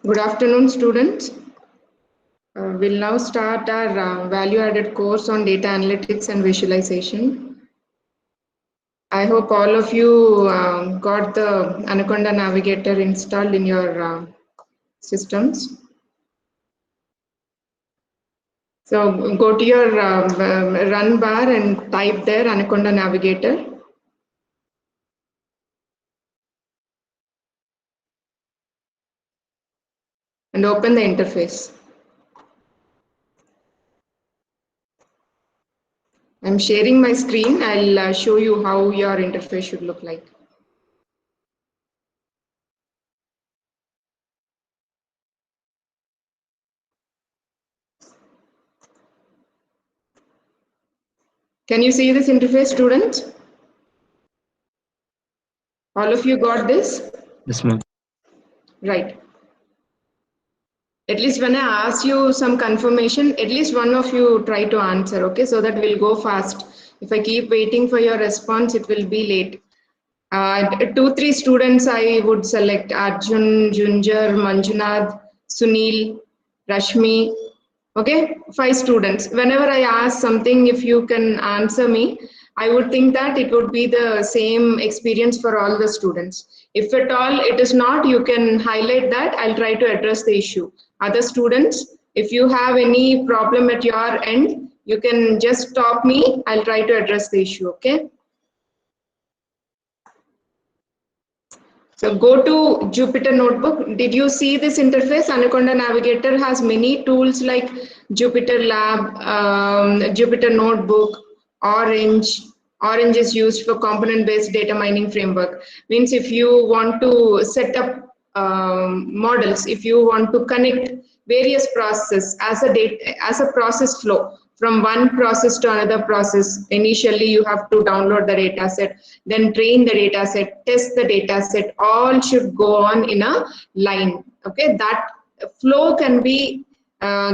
Good afternoon, students. We'll now start our value-added course on data analytics and visualization. I hope all of you got the Anaconda Navigator installed in your systems. So go to your run bar and type there Anaconda Navigator. And open the interface. I'm sharing my screen. I'll show you how your interface should look like. Can you see this interface, students? All of you got this? Yes, ma'am. Right. At least when I ask you some confirmation, at least one of you try to answer, okay? So that we'll go fast. If I keep waiting for your response, it will be late. 2-3 students I would select: Arjun, Junjar, Manjunath, Sunil, Rashmi. Okay, 5 students. Whenever I ask something, if you can answer me, I would think that it would be the same experience for all the students. If at all it is not, you can highlight that. I'll try to address the issue. Other students, if you have any problem at your end, you can just stop me. I'll try to address the issue, okay? So go to Jupyter Notebook. Did you see this interface? Anaconda Navigator has many tools like Jupyter Lab, Jupyter Notebook, Orange. Orange is used for component-based data mining framework. Means if you want to set up models, if you want to connect various processes as a process flow from one process to another process. Initially, you have to download the data set, then train the data set, test the data set, all should go on in a line. Okay, that flow can be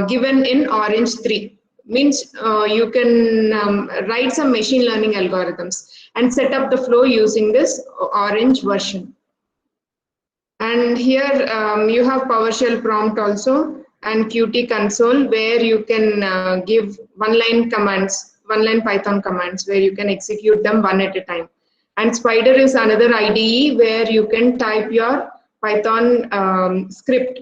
given in Orange 3. Means you can write some machine learning algorithms and set up the flow using this Orange version. And here you have PowerShell prompt also and Qt console, where you can give one-line commands, one-line Python commands, where you can execute them one at a time. And Spider is another IDE where you can type your Python script,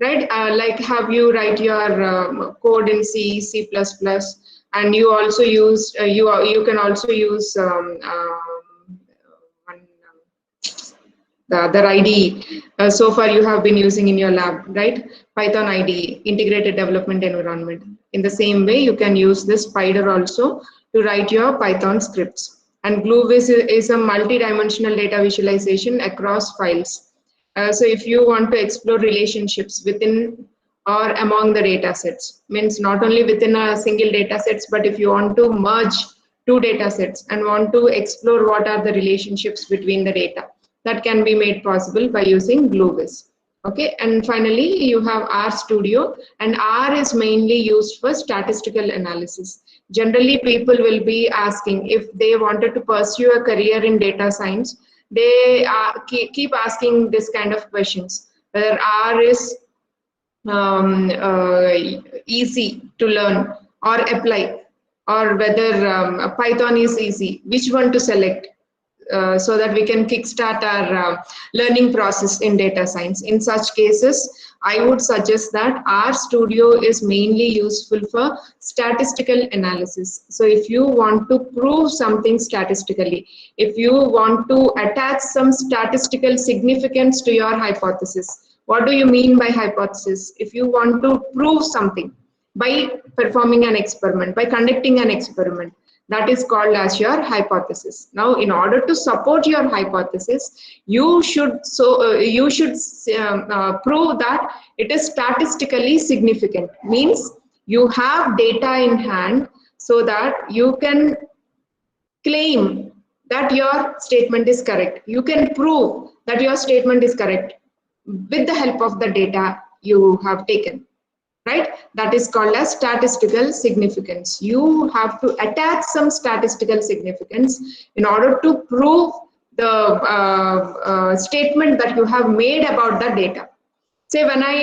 right? Like have you write your code in C, C++, and you also use, you can also use one the other IDE so far you have been using in your lab, right? Python IDE, Integrated Development Environment. In the same way, you can use this Spider also to write your Python scripts. And GlueVis is a multi-dimensional data visualization across files. So if you want to explore relationships within or among the data sets, means not only within a single data sets, but if you want to merge two data sets and want to explore what are the relationships between the data, that can be made possible by using GlueVis. Okay, and finally you have RStudio, and R is mainly used for statistical analysis. Generally, people will be asking if they wanted to pursue a career in data science, they keep asking this kind of questions, whether R is easy to learn or apply, or whether Python is easy, which one to select. So that we can kickstart our learning process in data science. In such cases, I would suggest that RStudio is mainly useful for statistical analysis. So if you want to prove something statistically, if you want to attach some statistical significance to your hypothesis, what do you mean by hypothesis? If you want to prove something by performing an experiment, by conducting an experiment, that is called as your hypothesis. Now, in order to support your hypothesis, you should prove that it is statistically significant. Means you have data in hand so that you can claim that your statement is correct. You can prove that your statement is correct with the help of the data you have taken. Right? That is called as statistical significance. You have to attach some statistical significance in order to prove the statement that you have made about the data. Say when I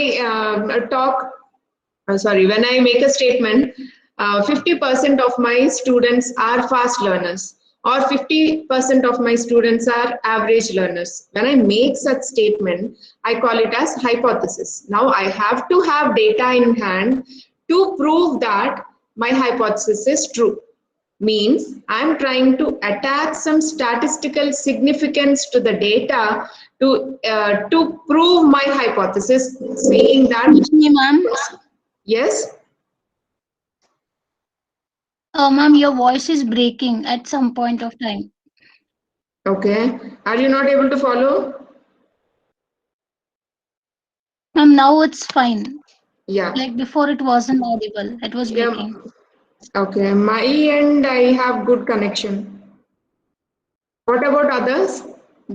when I make a statement, 50% of my students are fast learners or 50% of my students are average learners. When I make such statement, I call it as hypothesis. Now I have to have data in hand to prove that my hypothesis is true. Means I'm trying to attach some statistical significance to the data to prove my hypothesis, saying that Excuse me, ma'am. yes. Ma'am, your voice is breaking at some point of time. Okay. Are you not able to follow? Ma'am, now it's fine. Yeah. Like before, it wasn't audible. It was Yeah. breaking. Okay. My end, I have good connection. What about others?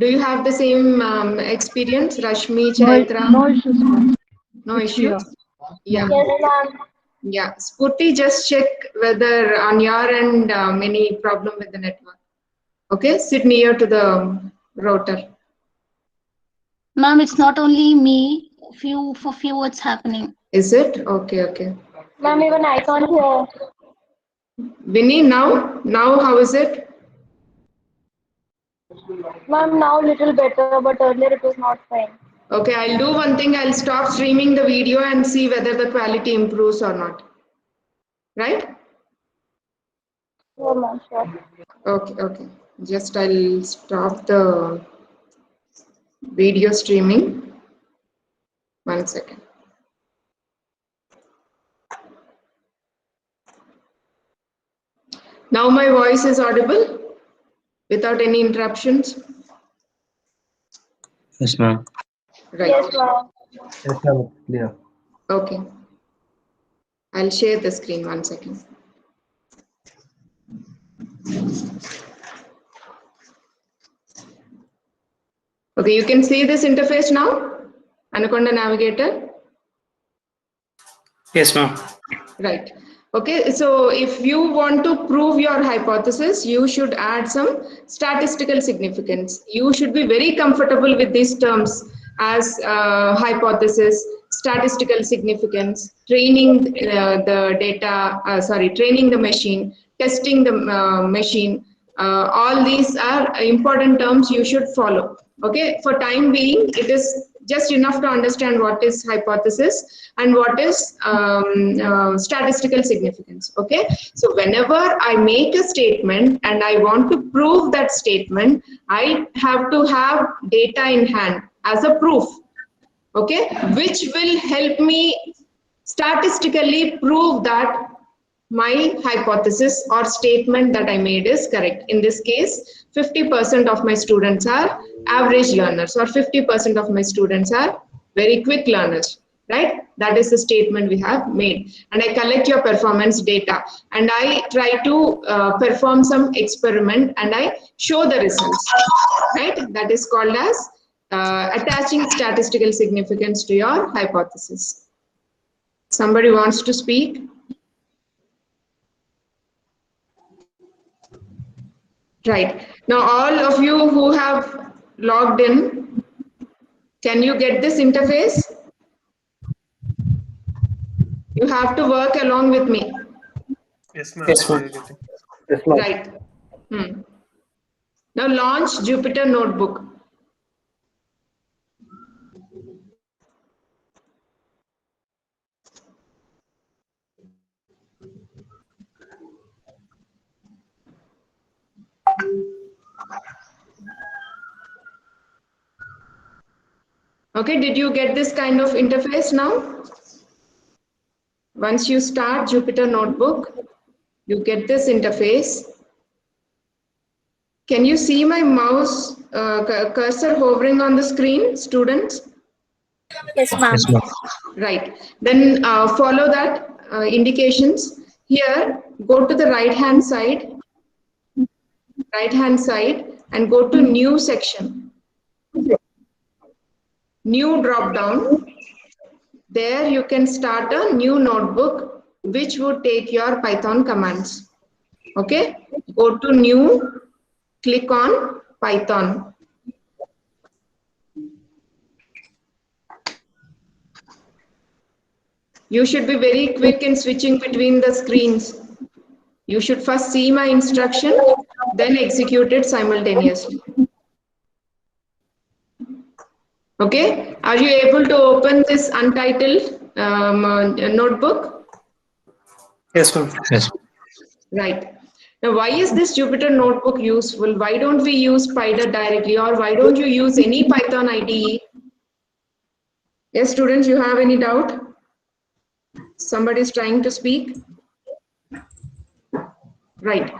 Do you have the same experience, Rashmi, No, Chaitra? no issues, ma'am. No It's clear. issues? No, Yeah. ma'am. Yes, ma'am. Yeah. Spooty, just check whether on your end any problem with the network. Okay. Sit near to the router. Ma'am, it's not only me. For few, it's happening. Is it? Okay. Okay. Ma'am, even I can't hear. Vinny, now how is it? Ma'am, now little better, but earlier it was not fine. Okay, I'll do one thing. I'll stop streaming the video and see whether the quality improves or not. Right? Sure, ma'am, sure. Okay, okay. Just I'll stop the video streaming. 1 second. Now my voice is audible without any interruptions. Yes, ma'am. Right. Yes, ma'am. Yes, ma'am. Clear. Okay. I'll share the screen 1 second. Okay, you can see this interface now, Anaconda Navigator. Yes, ma'am. Right. Okay, so if you want to prove your hypothesis, you should add some statistical significance. You should be very comfortable with these terms as hypothesis, statistical significance, training training the machine, testing the machine. All these are important terms you should follow. Okay, for time being, it is just enough to understand what is hypothesis and what is statistical significance. Okay, so whenever I make a statement and I want to prove that statement, I have to have data in hand as a proof. Okay, which will help me statistically prove that my hypothesis or statement that I made is correct. In this case, 50% of my students are average learners or 50% of my students are very quick learners, right? That is the statement we have made. And I collect your performance data and I try to perform some experiment and I show the results, right? That is called as attaching statistical significance to your hypothesis. Somebody wants to speak? Right. Now, all of you who have logged in, can you get this interface? You have to work along with me. Yes, ma'am. Yes, We ma'am. are getting. Yes, ma'am. Right. Now, launch Jupyter Notebook. Okay, did you get this kind of interface now? Once you start Jupyter Notebook, you get this interface. Can you see my mouse cursor hovering on the screen, students? Yes, ma'am. Yes, ma'am. Right. Then follow that indications. Here, go to the right-hand side, and go to New section. New drop-down. There you can start a new notebook, which would take your Python commands. Okay. Go to New, click on Python. You should be very quick in switching between the screens. You should first see my instruction, then execute it simultaneously. Okay, are you able to open this untitled notebook? Yes, ma'am. Yes. Right. Now, why is this Jupyter notebook useful? Why don't we use Spider directly, or why don't you use any Python IDE? Yes, students, you have any doubt? Somebody is trying to speak? Right.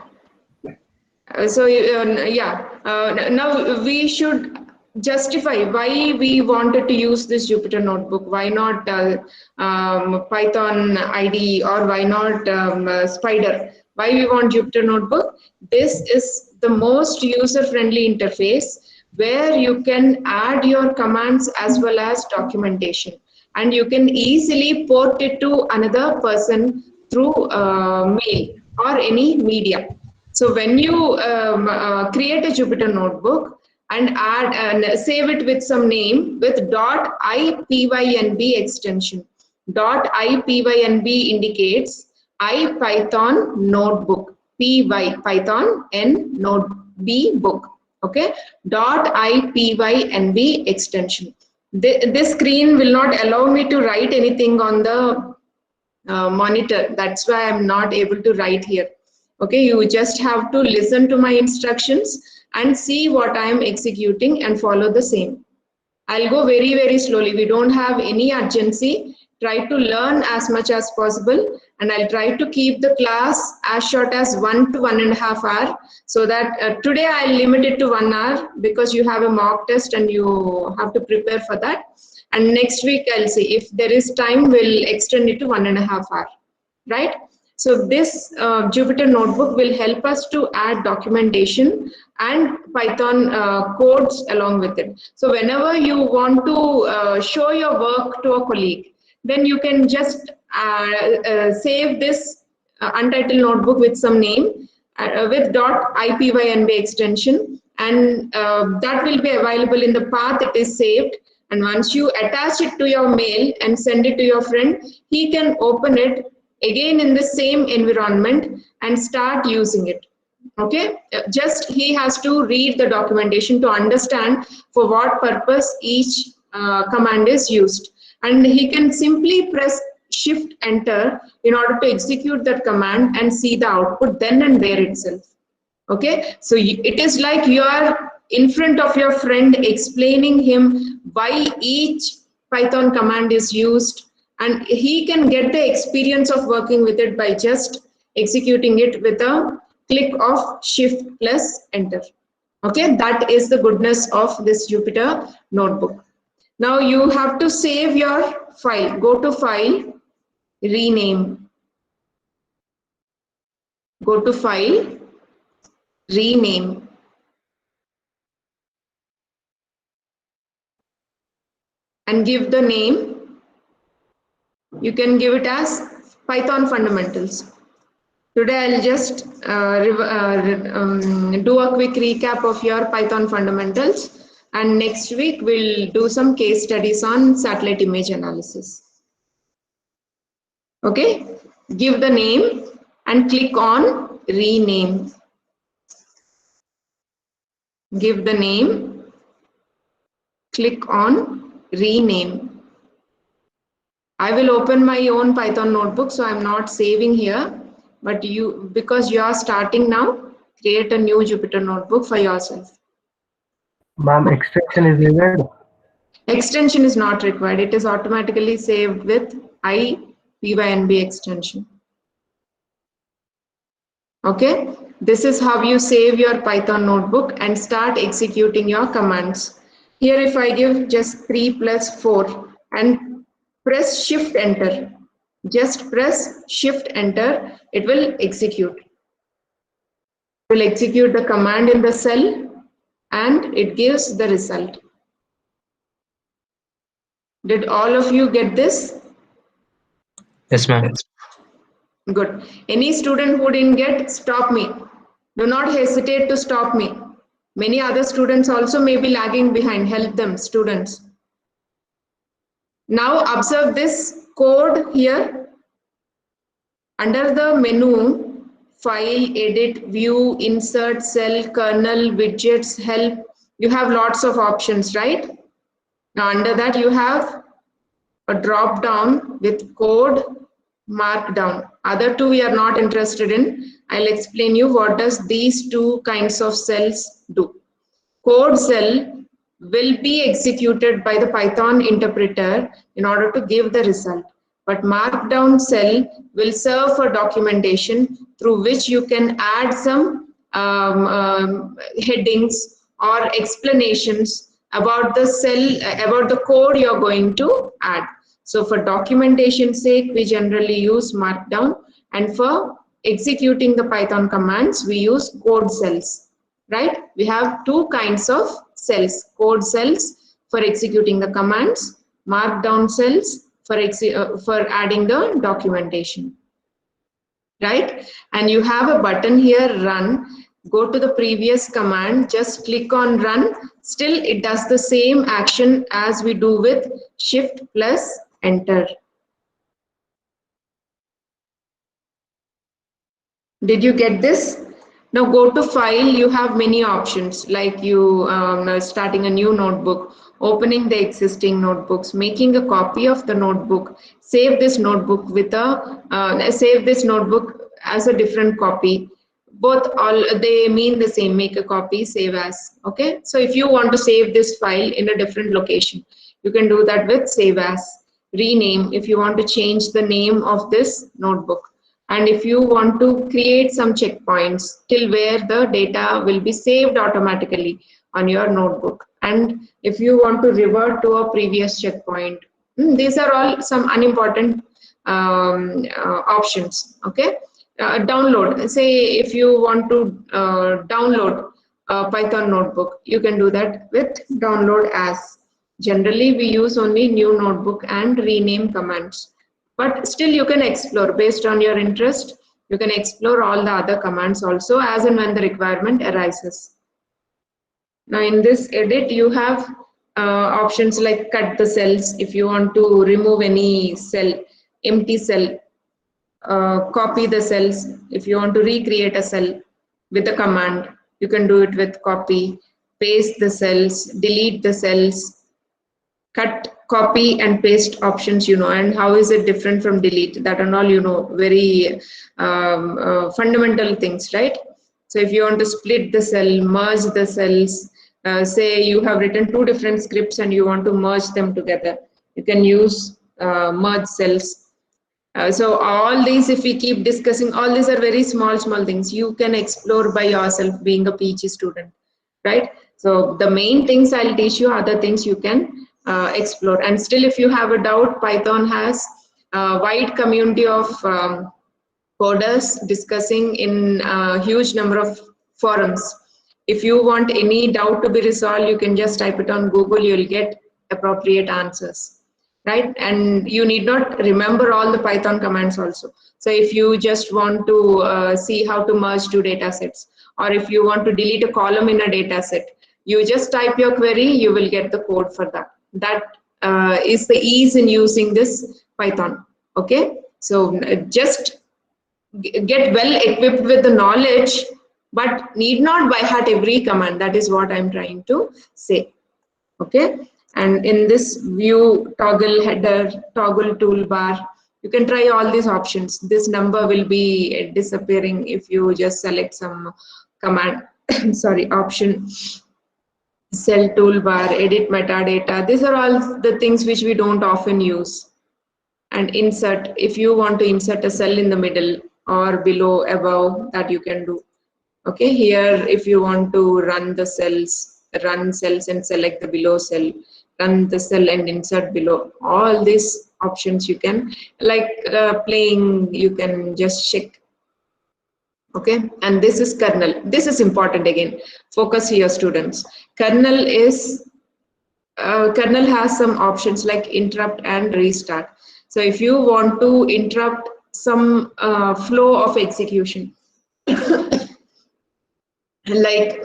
Now we should justify why we wanted to use this Jupyter notebook. Why not Python IDE, or why not Spider? Why we want Jupyter notebook? This is the most user-friendly interface where you can add your commands as well as documentation, and you can easily port it to another person through mail or any media. So when you create a Jupyter notebook and add and save it with some name with .ipynb extension. .ipynb indicates IPython notebook. Python N node B book. Okay. .ipynb extension. This screen will not allow me to write anything on the monitor. That's why I'm not able to write here. Okay, you just have to listen to my instructions and see what I am executing and follow the same. I'll go very, very slowly. We don't have any urgency. Try to learn as much as possible, and I'll try to keep the class as short as 1 to 1.5 hours, so that today I'll limit it to 1 hour because you have a mock test and you have to prepare for that. And next week I'll see if there is time, we'll extend it to 1.5 hours, right? So this Jupyter notebook will help us to add documentation and Python codes along with it. So whenever you want to show your work to a colleague, then you can just save this untitled notebook with some name with .ipynb extension, and that will be available in the path it is saved. And once you attach it to your mail and send it to your friend, he can open it again in the same environment and start using it. Okay, just he has to read the documentation to understand for what purpose each command is used, and he can simply press shift enter in order to execute that command and see the output then and there itself. Okay, so it is like you are in front of your friend explaining him why each Python command is used, and he can get the experience of working with it by just executing it with a click of shift plus enter. Okay, that is the goodness of this Jupyter notebook. Now you have to save your file. Go to file, rename. Go to file, rename. And give the name. You can give it as Python fundamentals. Today I'll just do a quick recap of your Python fundamentals, and next week we'll do some case studies on satellite image analysis. Okay, give the name and click on rename. Give the name, click on rename. I will open my own Python notebook, so I'm not saving here, but you, because you are starting now, create a new Jupyter notebook for yourself. Ma'am, extension is needed. Extension is not required. It is automatically saved with IPynb extension. Okay, this is how you save your Python notebook and start executing your commands. Here if I give just 3 plus 4 and press shift enter, just press shift enter, it will execute. It will execute the command in the cell and it gives the result. Did all of you get this? Yes, ma'am. Good. Any student who didn't get, stop me. Do not hesitate to stop me. Many other students also may be lagging behind. Help them, students. Now observe this code here. Under the menu, file, edit, view, insert, cell, kernel, widgets, help, you have lots of options, right? Now under that you have a drop down with code, markdown. Other two we are not interested in. I'll explain you what does these two kinds of cells do. Code cell will be executed by the Python interpreter in order to give the result. But markdown cell will serve for documentation through which you can add some headings or explanations about the cell, about the code you're going to add. So for documentation sake, we generally use markdown, and for executing the Python commands, we use code cells, right? We have two kinds of cells, code cells for executing the commands, markdown cells for adding the documentation, right? And you have a button here, run. Go to the previous command, just click on run. Still it does the same action as we do with shift plus enter. Did you get this? Now go to file, you have many options like you starting a new notebook, opening the existing notebooks, making a copy of the notebook, save this notebook with save this notebook as a different copy. Both they mean the same, make a copy, save as. Okay, so if you want to save this file in a different location, you can do that with save as. Rename, if you want to change the name of this notebook. And if you want to create some checkpoints till where the data will be saved automatically on your notebook. And if you want to revert to a previous checkpoint, these are all some unimportant options. Okay. Download, say if you want to download a Python notebook, you can do that with download as. Generally, we use only new notebook and rename commands. But still you can explore based on your interest. You can explore all the other commands also as and when the requirement arises. Now in this edit, you have options like cut the cells if you want to remove any cell, empty cell. Copy the cells if you want to recreate a cell with a command. You can do it with copy, paste the cells, delete the cells, cut, copy and paste options, you know, and how is it different from delete, that and all, you know, very fundamental things, right? So if you want to split the cell, merge the cells, say you have written two different scripts and you want to merge them together, you can use merge cells. So all these, if we keep discussing, all these are very small things you can explore by yourself being a PG student, right? So the main things I'll teach you, other things you can explore. And still if you have a doubt, Python has a wide community of coders discussing in a huge number of forums. If you want any doubt to be resolved, you can just type it on Google, you'll get appropriate answers, right? And you need not remember all the Python commands also. So if you just want to see how to merge two data sets, or if you want to delete a column in a data set, you just type your query, you will get the code for that. That is the ease in using this Python. Okay, so just get well equipped with the knowledge, but need not by heart every command. That is what I'm trying to say. Okay, and in this view, toggle header, toggle toolbar, you can try all these options. This number will be disappearing if you just select some command sorry, option. Cell toolbar, edit metadata, these are all the things which we don't often use. And insert, if you want to insert a cell in the middle or below, above, that you can do. Okay, here if you want to run the cells, run cells and select the below cell, run the cell and insert below, all these options you can, like playing, you can just check. Okay, and this is kernel. This is important again. Focus here, students. Kernel is kernel has some options like interrupt and restart. So if you want to interrupt some flow of execution, like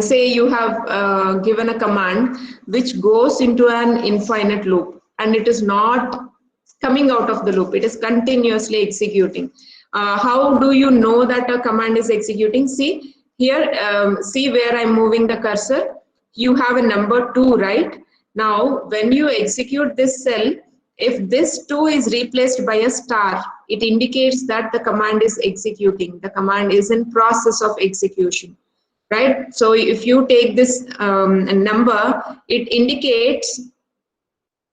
say you have given a command which goes into an infinite loop. and it is not coming out of the loop. It is continuously executing. How do you know that a command is executing? See here, see where I'm moving the cursor. You have a number 2, right? Now, when you execute this cell, if this 2 is replaced by a star, it indicates that the command is executing. The command is in process of execution, right? So if you take this number, it indicates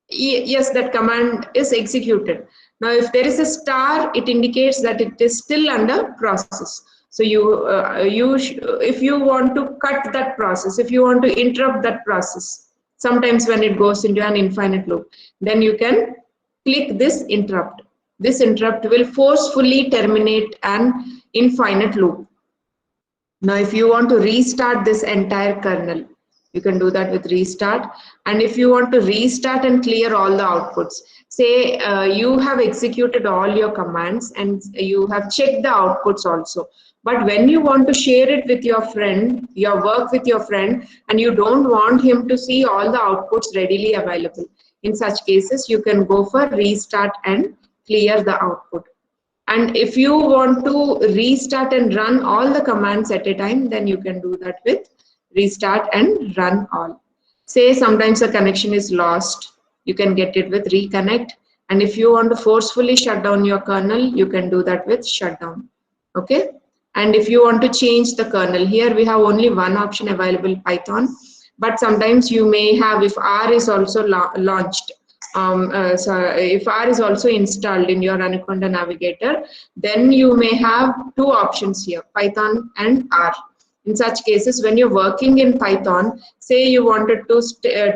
yes, that command is executed. Now, if there is a star, it indicates that it is still under process. So if you want to cut that process, if you want to interrupt that process, sometimes when it goes into an infinite loop, then you can click this interrupt. This interrupt will forcefully terminate an infinite loop. Now, if you want to restart this entire kernel, you can do that with restart. And if you want to restart and clear all the outputs, say you have executed all your commands and you have checked the outputs also. But when you want to share it with your friend, your work with your friend, and you don't want him to see all the outputs readily available, in such cases, you can go for restart and clear the output. And if you want to restart and run all the commands at a time, then you can do that with restart and run all. Say sometimes a connection is lost, you can get it with reconnect. And if you want to forcefully shut down your kernel, you can do that with shutdown. Okay. And if you want to change the kernel, here we have only one option available, Python. But sometimes you may have, if R is also launched, so if R is also installed in your Anaconda Navigator, then you may have two options here, Python and R. In such cases, when you're working in Python, say you wanted to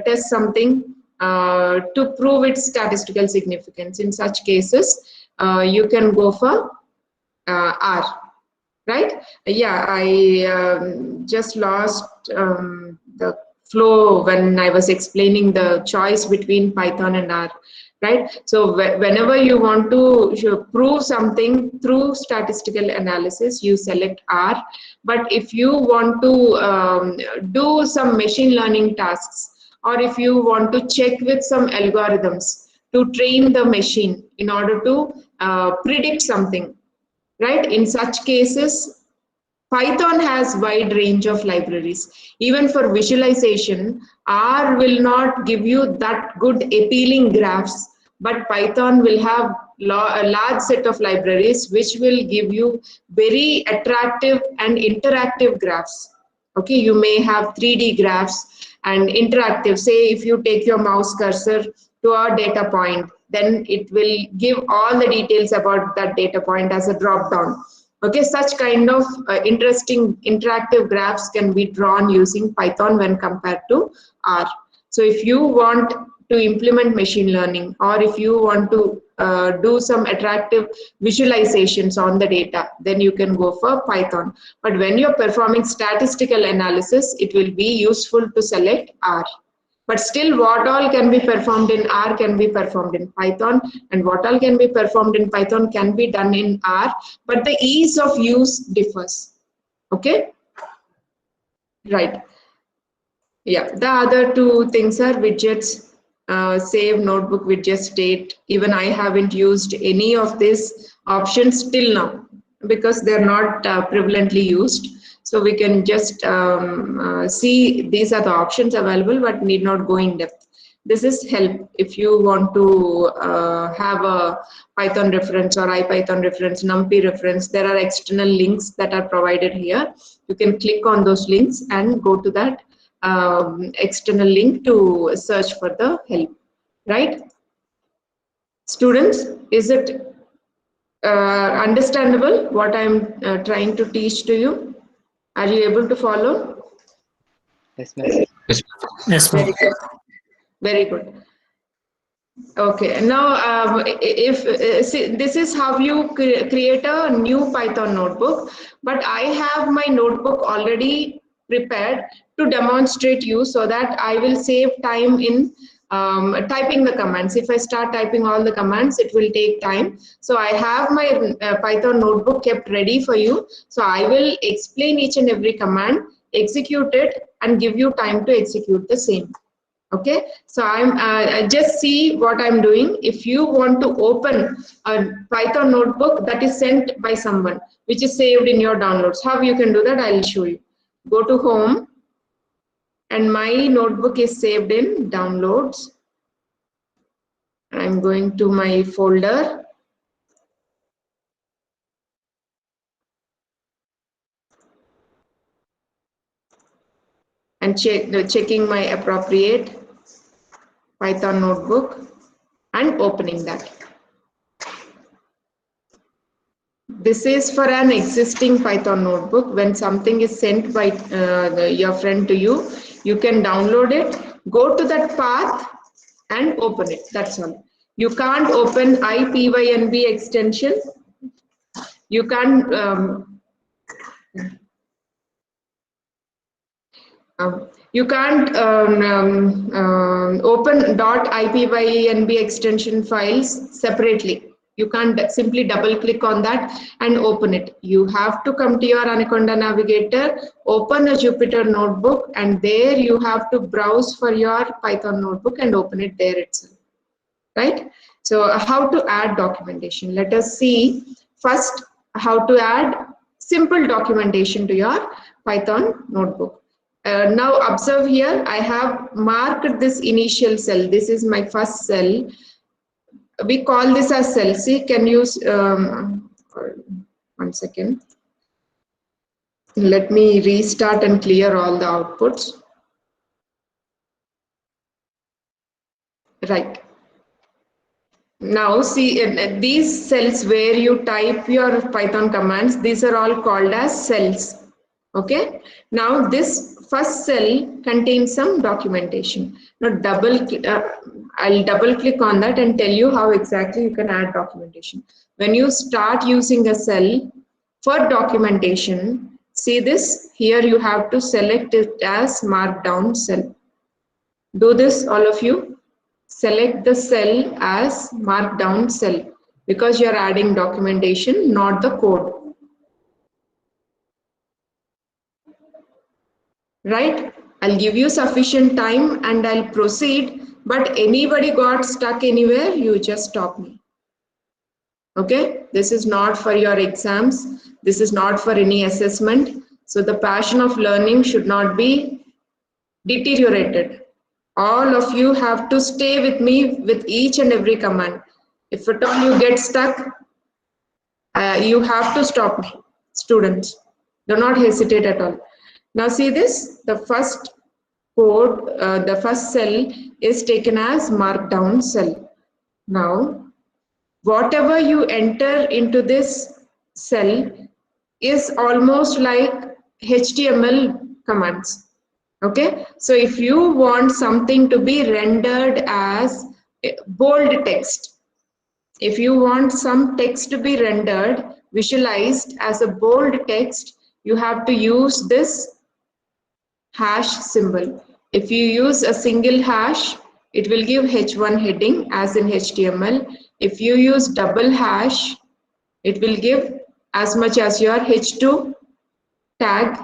test something to prove its statistical significance. In such cases, you can go for R, right? Yeah, I just lost the flow when I was explaining the choice between Python and R, right? So whenever you want to prove something through statistical analysis, you select R. But if you want to do some machine learning tasks, or if you want to check with some algorithms to train the machine in order to predict something, right? In such cases, Python has wide range of libraries. Even for visualization, R will not give you that good appealing graphs, but Python will have a large set of libraries which will give you very attractive and interactive graphs. Okay, you may have 3D graphs and interactive. Say if you take your mouse cursor to a data point, then it will give all the details about that data point as a drop down. Okay, such kind of interesting interactive graphs can be drawn using Python when compared to R. So if you want to implement machine learning, or if you want to do some attractive visualizations on the data, then you can go for Python. But when you're performing statistical analysis, it will be useful to select R. But still, what all can be performed in R can be performed in Python, and what all can be performed in Python can be done in R, but the ease of use differs. Okay? Right. Yeah, the other two things are widgets, save, notebook, widget, state. Even I haven't used any of these options till now because they're not prevalently used. So we can just see these are the options available, but need not go in depth. This is help if you want to have a Python reference or IPython reference, NumPy reference. There are external links that are provided here. You can click on those links and go to that external link to search for the help, right? Students, is it understandable what I'm trying to teach to you? Are you able to follow? Yes, ma'am. Yes, ma'am. Very good. Very good. Okay. Now, see, this is how you create a new Python notebook. But I have my notebook already prepared to demonstrate you, so that I will save time in typing the commands. If I start typing all the commands, it will take time. So I have my Python notebook kept ready for you. So I will explain each and every command, execute it, and give you time to execute the same. Okay, so I just see what I'm doing. If you want to open a Python notebook that is sent by someone, which is saved in your downloads, how you can do that, I'll show you. Go to home, and my notebook is saved in downloads. I'm going to my folder. And checking my appropriate Python notebook and opening that. This is for an existing Python notebook. When something is sent by your friend to you, you can download it, go to that path and open it. That's all. You can't open IPYNB extension. You can't open .ipynb extension files separately. You can't simply double click on that and open it. You have to come to your Anaconda Navigator, open a Jupyter notebook, and there you have to browse for your Python notebook and open it there itself. Right? So how to add documentation? Let us see first how to add simple documentation to your Python notebook. Now observe here, I have marked this initial cell. This is my first cell. We call this as cell. See, can you, 1 second. Let me restart and clear all the outputs. Right. Now see, these cells where you type your Python commands, these are all called as cells. Okay. Now this first cell contains some documentation. Now I'll double click on that and tell you how exactly you can add documentation. When you start using a cell for documentation, see this here, you have to select it as markdown cell. Do this, all of you. Select the cell as markdown cell because you're adding documentation, not the code. Right? I'll give you sufficient time and I'll proceed, but anybody got stuck anywhere, you just stop me. Okay? This is not for your exams. This is not for any assessment. So the passion of learning should not be deteriorated. All of you have to stay with me with each and every command. If at all you get stuck, you have to stop me, students. Do not hesitate at all. Now see this, the first code, the first cell is taken as markdown cell. Now, whatever you enter into this cell is almost like HTML commands. Okay, so if you want something to be rendered as bold text, if you want some text to be rendered, visualized as a bold text, you have to use this hash symbol. If you use a single hash, it will give H1 heading as in HTML. If you use double hash, it will give as much as your H2 tag,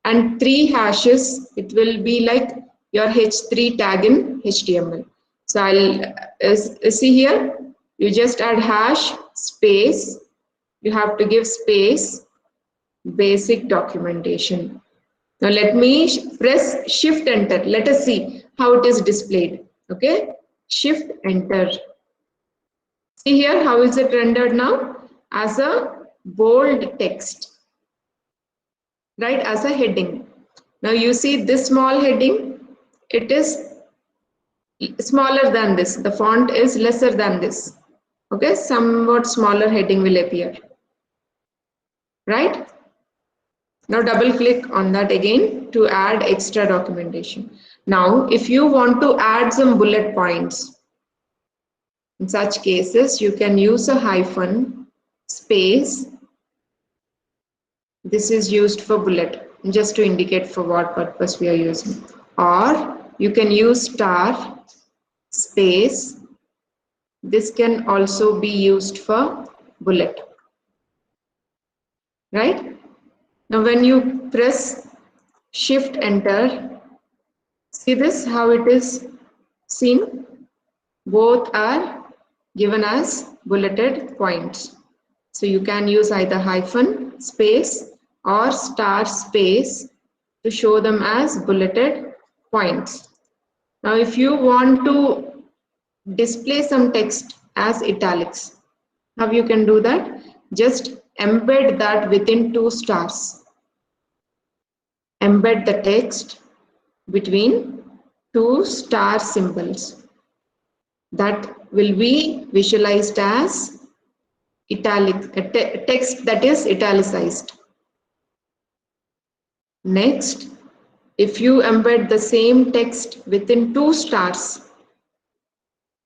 and 3 hashes, it will be like your H3 tag in HTML. So I'll see here, you just add hash space, you have to give space basic documentation. Now let me press shift enter. Let us see how it is displayed. Okay, shift enter. See here, how is it rendered now? As a bold text. Right, as a heading. Now you see this small heading, it is smaller than this. The font is lesser than this. Okay, somewhat smaller heading will appear. Right? Now double click on that again to add extra documentation. Now, if you want to add some bullet points, in such cases, you can use a hyphen, space. This is used for bullet, just to indicate for what purpose we are using. Or you can use star, space. This can also be used for bullet. Right? Now when you press shift enter, See this, how it is seen? Both are given as bulleted points. So you can use either hyphen, space or star space to show them as bulleted points. Now if you want to display some text as italics, how you can do that? Just embed that within 2 stars. Embed the text between 2 star symbols. That will be visualized as italic, text that is italicized. Next, if you embed the same text within 2 stars,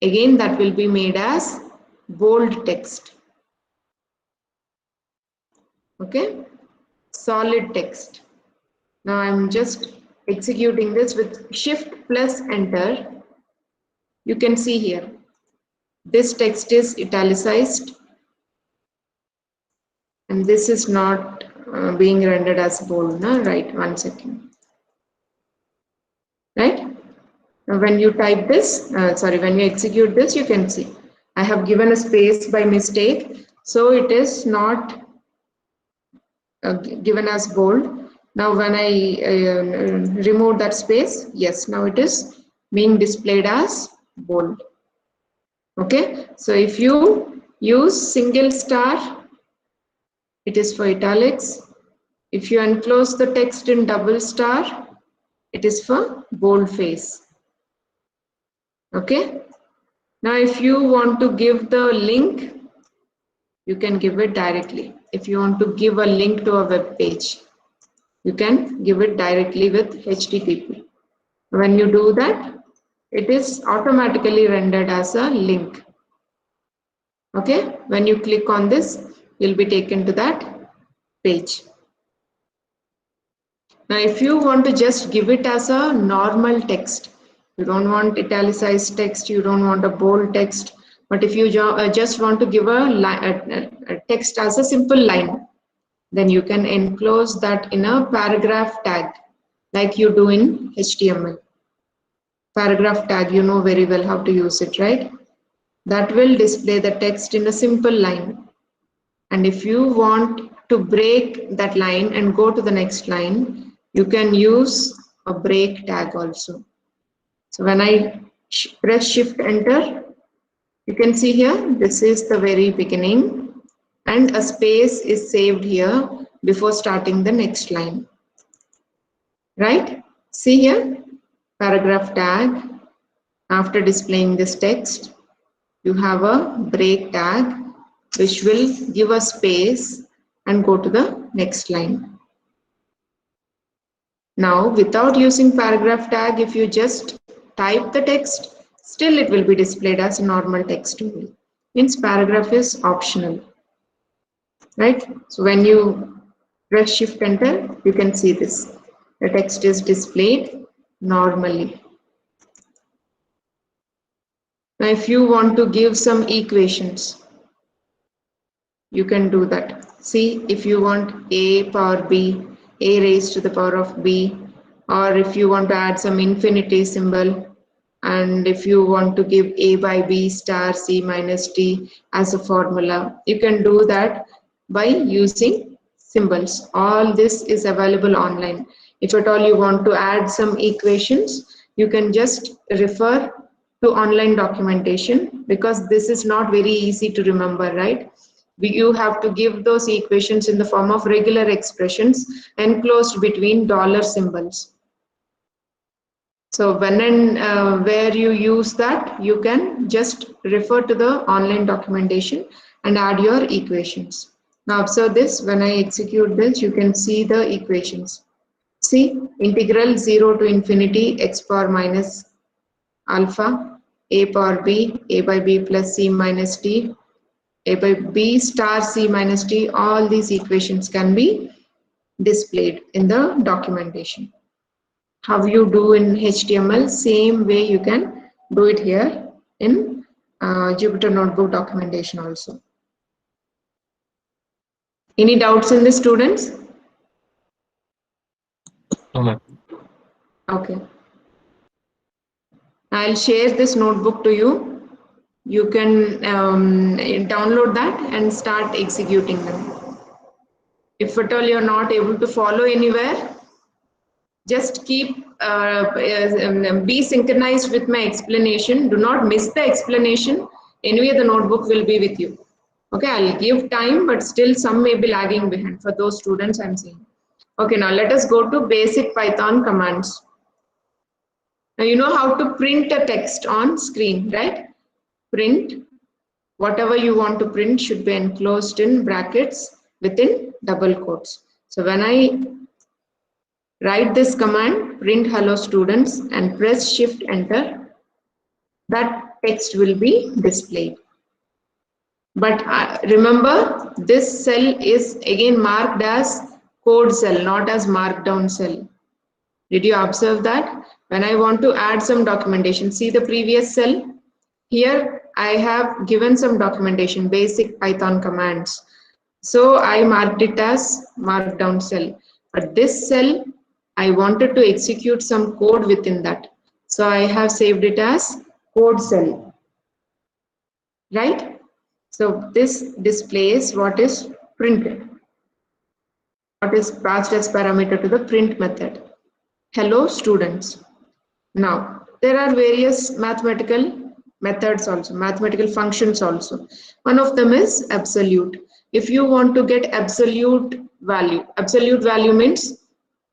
again that will be made as bold text. Okay, solid text. Now I'm just executing this with shift plus enter. You can see here, this text is italicized and this is not being rendered as bold. No? Right, 1 second. Right? Now when you type this, when you execute this, you can see I have given a space by mistake, so it is not given as bold. Now when I remove that space, yes, now it is being displayed as bold. Okay, so if you use single star, it is for italics. If you enclose the text in double star, it is for boldface. Okay, now if you want to give the link, you can give it directly. If you want to give a link to a web page, you can give it directly with HTTP. When you do that, it is automatically rendered as a link. Okay, when you click on this, you'll be taken to that page. Now, if you want to just give it as a normal text, you don't want italicized text, you don't want a bold text, but if you just want to give a text as a simple line, then you can enclose that in a paragraph tag like you do in HTML. Paragraph tag, you know very well how to use it, right? That will display the text in a simple line. And if you want to break that line and go to the next line, you can use a break tag also. So when I press shift enter, you can see here, this is the very beginning and a space is saved here before starting the next line. Right? See here, paragraph tag. After displaying this text, you have a break tag which will give a space and go to the next line. Now, without using paragraph tag, if you just type the text, still it will be displayed as a normal text only. Means paragraph is optional. Right? So when you press shift enter, you can see this. The text is displayed normally. Now, if you want to give some equations, you can do that. See, if you want a power b, a raised to the power of b, or if you want to add some infinity symbol, and if you want to give a by b star c minus d as a formula, you can do that by using symbols. All this is available online. If at all you want to add some equations, you can just refer to online documentation, because this is not very easy to remember, right? You have to give those equations in the form of regular expressions enclosed between dollar symbols. So when and where you use that, you can just refer to the online documentation and add your equations. Now observe this, when I execute this, you can see the equations. See, integral 0 to infinity x power minus alpha, a power b, a by b plus c minus d, a by b star c minus d, all these equations can be displayed in the documentation. How you do in HTML, same way you can do it here in Jupyter Notebook documentation also. Any doubts in this, students? No, ma'am. Okay. I'll share this notebook to you. You can download that and start executing them. If at all you're not able to follow anywhere, just keep be synchronized with my explanation. Do not miss the explanation. Anyway, the notebook will be with you. Okay, I'll give time, but still some may be lagging behind for those students I'm seeing. Okay, now let us go to basic Python commands. Now you know how to print a text on screen, right? Print. Whatever you want to print should be enclosed in brackets within double quotes. So when I write this command, print hello students, and press shift enter, that text will be displayed. But remember, this cell is again marked as code cell, not as markdown cell. Did you observe that? When I want to add some documentation, see the previous cell? Here I have given some documentation, basic Python commands. So I marked it as markdown cell. But this cell, I wanted to execute some code within that. So I have saved it as code cell. Right? So this displays what is printed. What is passed as parameter to the print method. Hello students. Now, there are various mathematical methods also, mathematical functions also. One of them is absolute. If you want to get absolute value means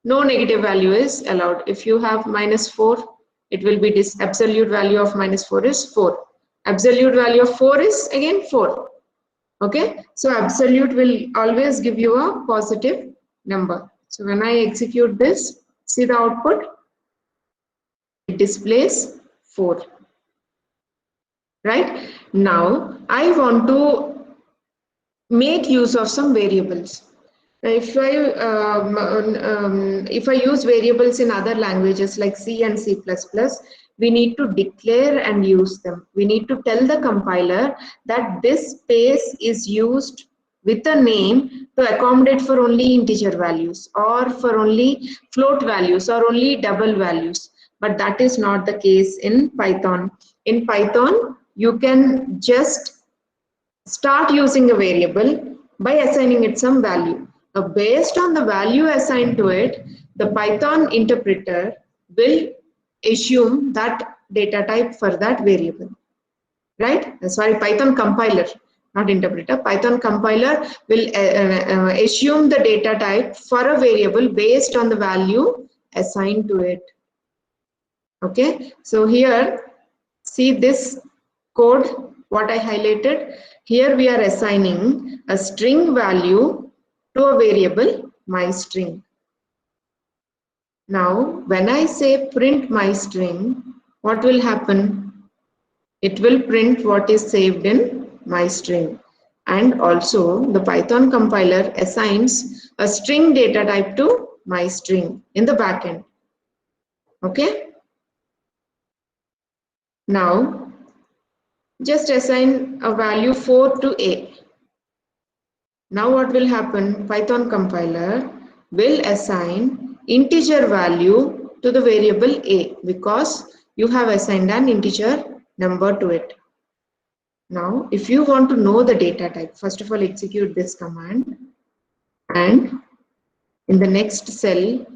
no negative value is allowed. If you have -4, it will be this absolute value of -4 is 4. Absolute value of 4 is again 4. Okay, so absolute will always give you a positive number. So when I execute this, see the output? It displays 4. Right? Now, I want to make use of some variables. If I use variables in other languages like C and C++, we need to declare and use them. We need to tell the compiler that this space is used with a name to accommodate for only integer values or for only float values or only double values. But that is not the case in Python. In Python, you can just start using a variable by assigning it some value. Now, based on the value assigned to it, the Python interpreter will assume that data type for that variable. Right? Sorry, Python compiler, not interpreter. Python compiler will assume the data type for a variable based on the value assigned to it. Okay, so here, see this code, what I highlighted. Here we are assigning a string value to a variable myString. Now, when I say print myString, what will happen? It will print what is saved in myString. And also, the Python compiler assigns a string data type to myString in the backend. Okay? Now, just assign a value 4 to A. Now what will happen? Python compiler will assign integer value to the variable A because you have assigned an integer number to it. Now, if you want to know the data type, first of all, execute this command. And in the next cell,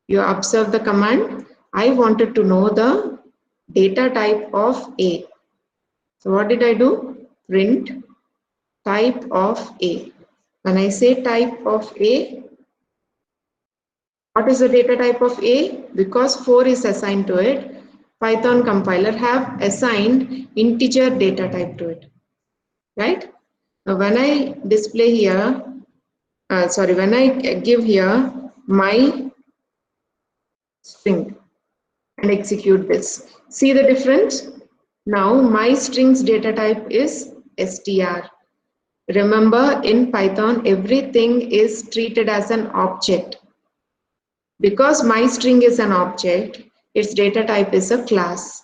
you observe the command. I wanted to know the data type of A. So what did I do? Print type of A. When I say type of A, what is the data type of A? Because 4 is assigned to it, Python compiler have assigned integer data type to it. Right? Now when I display here, when I give here my string and execute this, see the difference? Now my string's data type is str. Remember, in Python, everything is treated as an object. Because my string is an object, its data type is a class.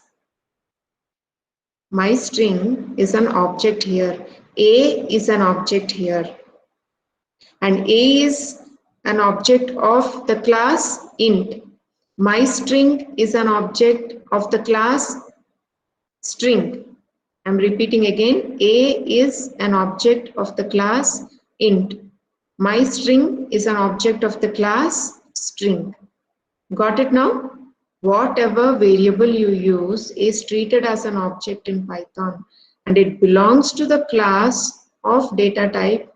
My string is an object here. A is an object here. And A is an object of the class int. My string is an object of the class string. I'm repeating again, A is an object of the class int. My string is an object of the class string. Got it now? Whatever variable you use is treated as an object in Python, and it belongs to the class of data type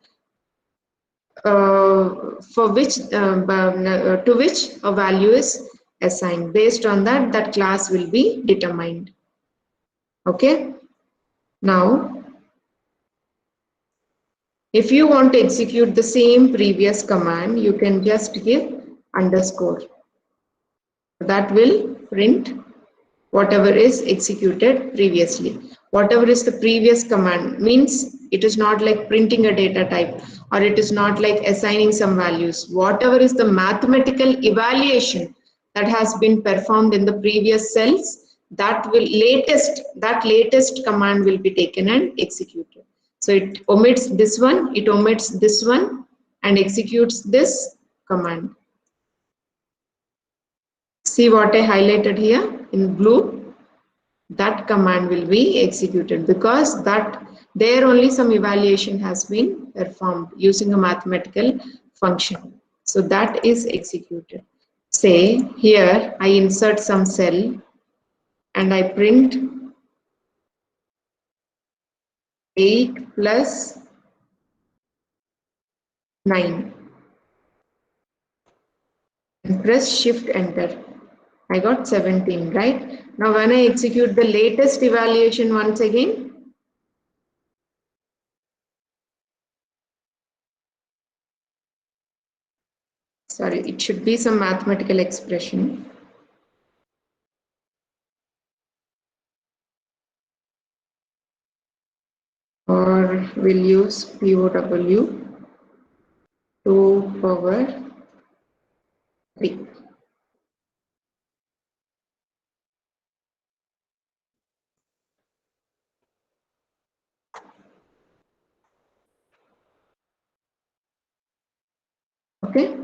for which to which a value is assigned. Based on that, that class will be determined. Okay. Now, if you want to execute the same previous command, you can just give underscore. That will print whatever is executed previously. Whatever is the previous command means it is not like printing a data type, or it is not like assigning some values. Whatever is the mathematical evaluation that has been performed in the previous cells, that latest command will be taken and executed. So it omits this one, it omits this one, and executes this command. See what I highlighted here in blue? That command will be executed because that there only some evaluation has been performed using a mathematical function. So that is executed. Say here I insert some cell and I print 8 plus 9 and press shift enter. I got 17, right? Now when I execute the latest evaluation once again, sorry, it should be some mathematical expression. Or we'll use POW 2 power 3. Okay,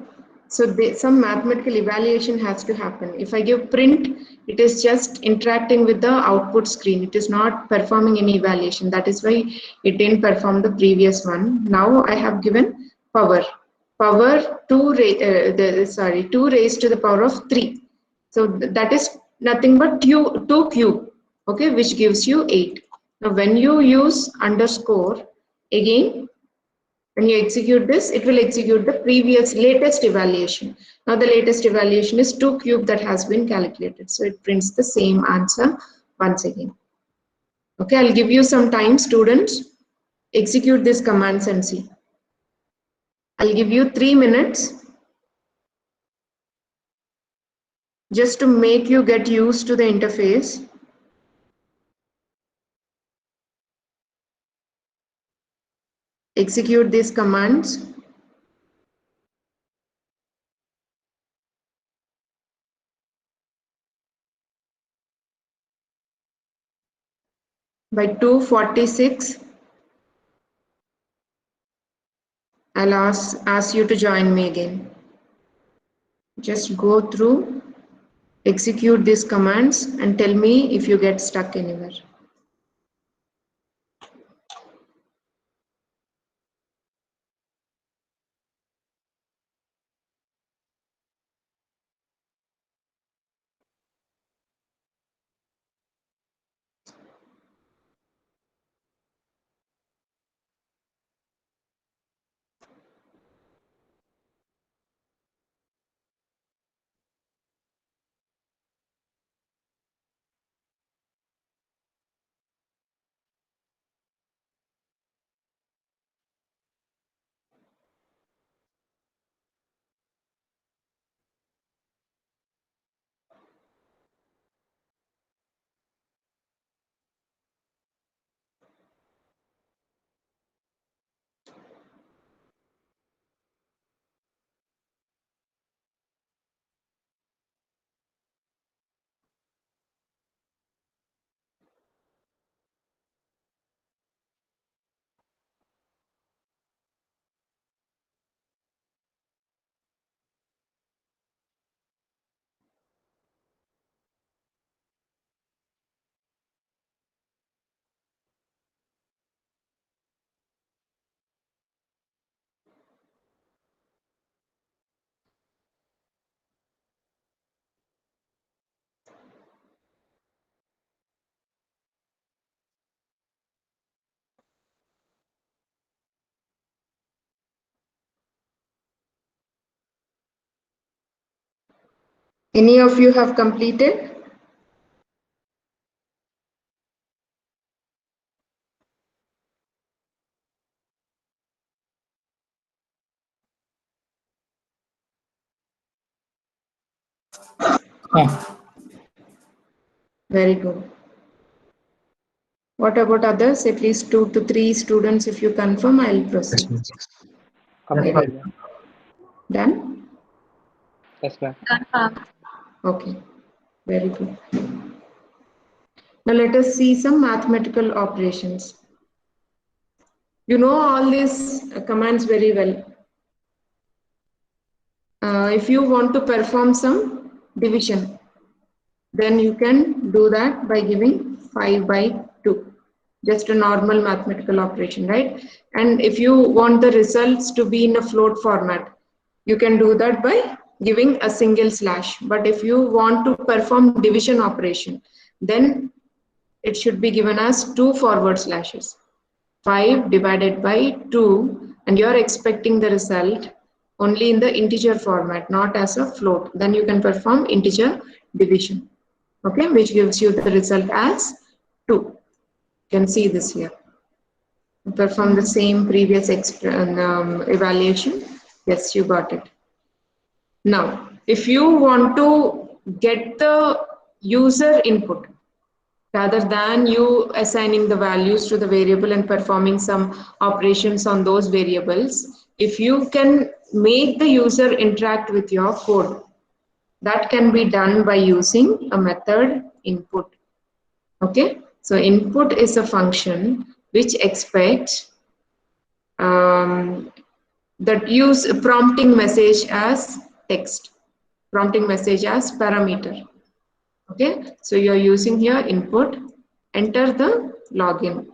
so some mathematical evaluation has to happen. If I give print, it is just interacting with the output screen. It is not performing any evaluation. That is why it didn't perform the previous one. Now I have given power 2 raised to the power of 3. So that is nothing but 2 cube, okay, which gives you 8. Now when you use underscore, again when you execute this, it will execute the previous latest evaluation. Now the latest evaluation is 2 cube that has been calculated. So it prints the same answer once again. Okay, I'll give you some time, students. Execute these commands and see. I'll give you 3 minutes just to make you get used to the interface. Execute these commands. By 2:46, I'll ask you to join me again. Just go through, execute these commands and tell me if you get stuck anywhere. Any of you have completed? Very good. What about others? At least 2 to 3 students, if you confirm, I'll Yes, proceed. ma'am. Completed, ma'am. Done? Yes, ma'am. Okay, very good. Now let us see some mathematical operations. You know all these commands very well. If you want to perform some division, then you can do that by giving 5 by 2. Just a normal mathematical operation, right? And if you want the results to be in a float format, you can do that by giving a single slash. But if you want to perform division operation, then it should be given as 2 forward slashes. 5 divided by 2, and you're expecting the result only in the integer format, not as a float. Then you can perform integer division, okay, which gives you the result as 2. You can see this here. Perform the same previous evaluation. Yes, you got it. Now, if you want to get the user input, rather than you assigning the values to the variable and performing some operations on those variables, if you can make the user interact with your code, that can be done by using a method input. Okay, so input is a function which expects that use prompting message as text, prompting message as parameter. Okay, so you're using here input, enter the login,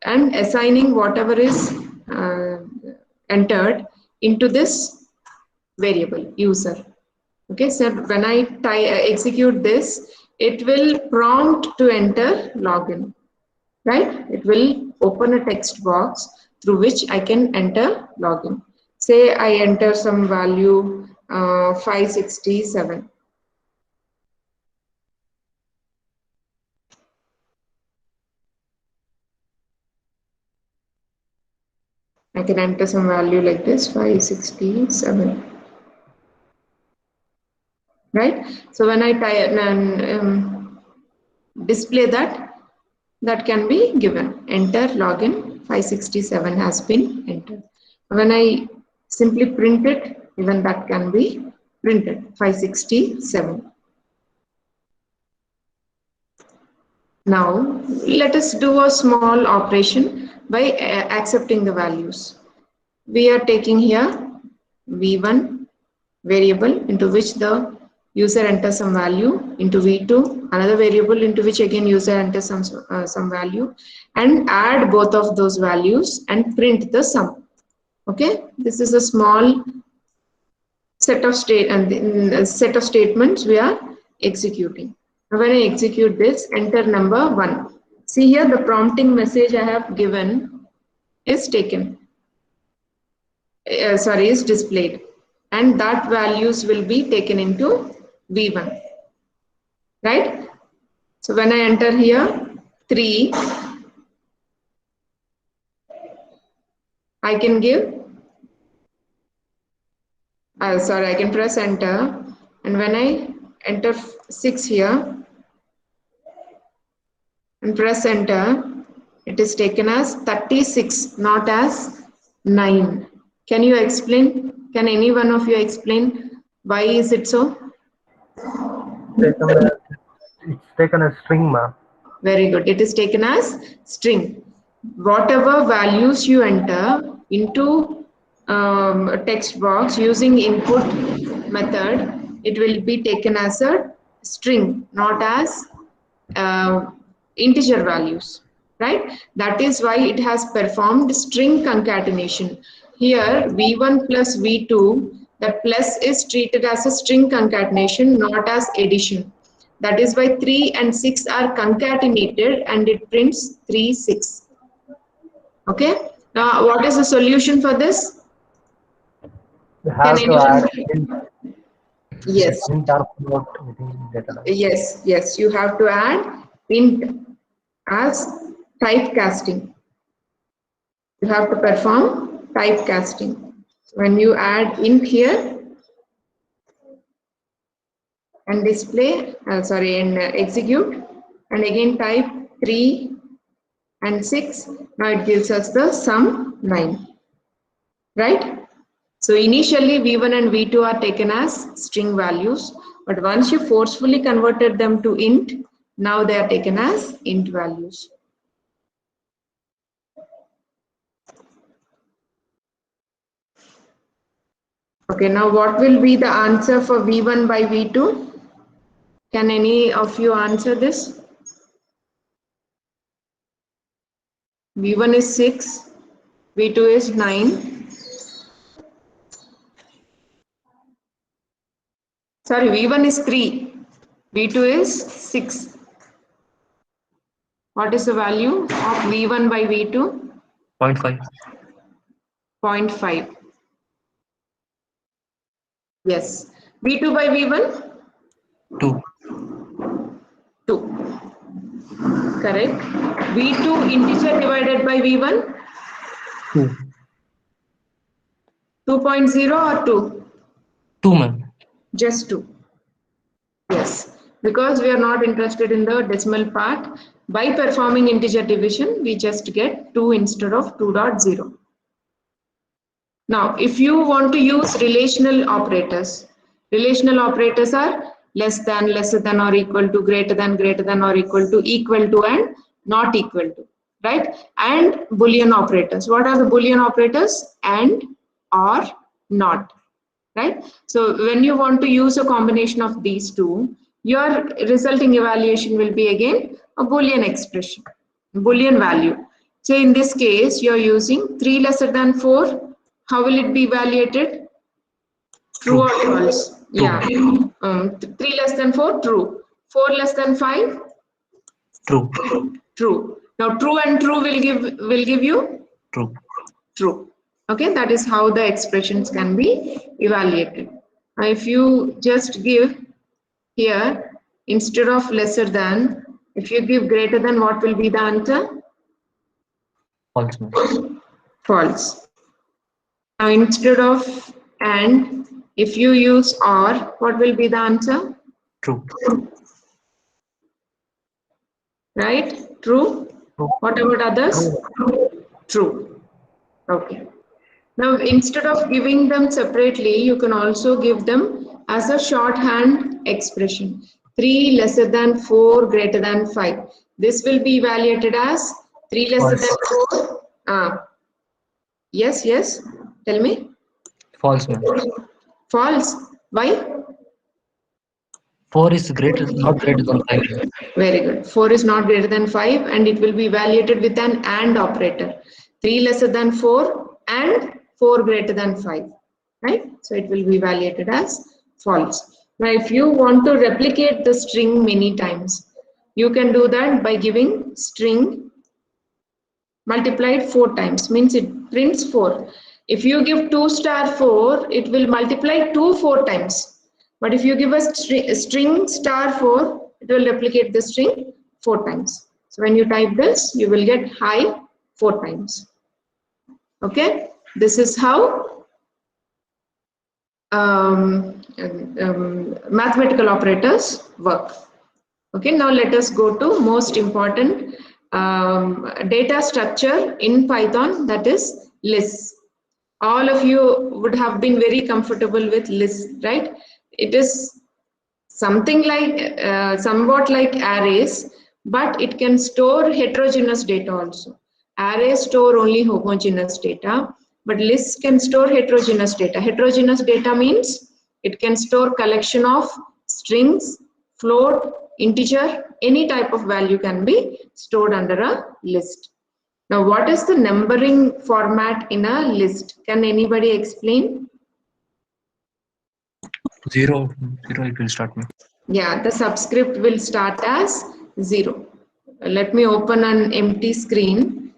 and assigning whatever is entered into this variable user. Okay, so when I execute this, it will prompt to enter login, right? It will open a text box through which I can enter login. Say I enter some value 567. I can enter some value like this, 567. Right? So when I display that, that can be given. Enter login 567 has been entered. When I simply print it, even that can be printed 567. Now let us do a small operation by accepting the values. We are taking here v1 variable into which the user enters some value, into v2 another variable into which again user enters some value, and add both of those values and print the sum. Okay, this is a small set of statements we are executing. When I execute this, enter number 1. See here, the prompting message I have given is taken. Is displayed, and that values will be taken into v1, right? So when I enter here 3, I can give I can press enter, and when I enter 6 here and press enter, it is taken as 36, not as 9. Can you explain? Can any one of you explain why is it so? It's taken a string, ma'am. Very good. It is taken as string. Whatever values you enter into a text box using input method, it will be taken as a string, not as integer values, right? That is why it has performed string concatenation. Here v1 plus v2, the plus is treated as a string concatenation, not as addition. That is why 3 and 6 are concatenated and it prints 3, 6. Okay. Now, what is the solution for this? You have Can to anyone? add Yes, int or float within data. yes, you have to add int as typecasting. You have to perform typecasting. When you add int here and display, and execute, and again type 3 and 6, now it gives us the sum 9, right? So initially v1 and v2 are taken as string values, but once you forcefully converted them to int, now they are taken as int values. Okay, now what will be the answer for v1 by v2? Can any of you answer this? v1 is 6, v2 is 9. Sorry, v1 is 3, v2 is 6. What is the value of v1 by v2? 0.5. 0.5. Yes. v2 by v1? 2. 2. Correct. v2 integer divided by v1? 2. 2.0 or 2? 2, ma'am. Just 2. Yes. Because we are not interested in the decimal part, by performing integer division, we just get 2 instead of 2.0. Now, if you want to use relational operators are less than or equal to, greater than or equal to, and not equal to, right? And Boolean operators. What are the Boolean operators? And, or, not, right? So when you want to use a combination of these two, your resulting evaluation will be again a Boolean expression, Boolean value. So in this case, you're using 3 lesser than 4. How will it be evaluated? True or false? True. Yeah. 3 less than 4, true. 4 less than 5? True. True. Now true and true will give you? True. True. Okay, that is how the expressions can be evaluated. Now if you just give here, instead of lesser than, if you give greater than, what will be the answer? False, ma'am. False. Now instead of and, if you use or, what will be the answer? True. Right? True? What about others? True. Okay. Now instead of giving them separately, you can also give them as a shorthand expression. 3 lesser than 4 greater than 5. This will be evaluated as 3 lesser than 4. Yes. Tell me. False, ma'am. False. Why? 4 is not greater than 5. Very good. 4 is not greater than 5 and it will be evaluated with an AND operator. 3 lesser than 4 and 4 greater than 5. Right? So it will be evaluated as false. Now if you want to replicate the string many times, you can do that by giving string multiplied 4 times, means it prints 4. If you give 2 star 4, it will multiply 2 4 times. But if you give a string star 4, it will replicate the string 4 times. So when you type this, you will get high 4 times. Okay, this is how mathematical operators work. Okay, now let us go to most important data structure in Python, that is lists. All of you would have been very comfortable with lists, right? It is something like somewhat like arrays, but it can store heterogeneous data also. Arrays store only homogeneous data, but lists can store heterogeneous data. Heterogeneous data means it can store collection of strings, float, integer, any type of value can be stored under a list. Now, what is the numbering format in a list? Can anybody explain? 0 it will start, ma'am. Yeah, the subscript will start as 0. Let me open an empty screen.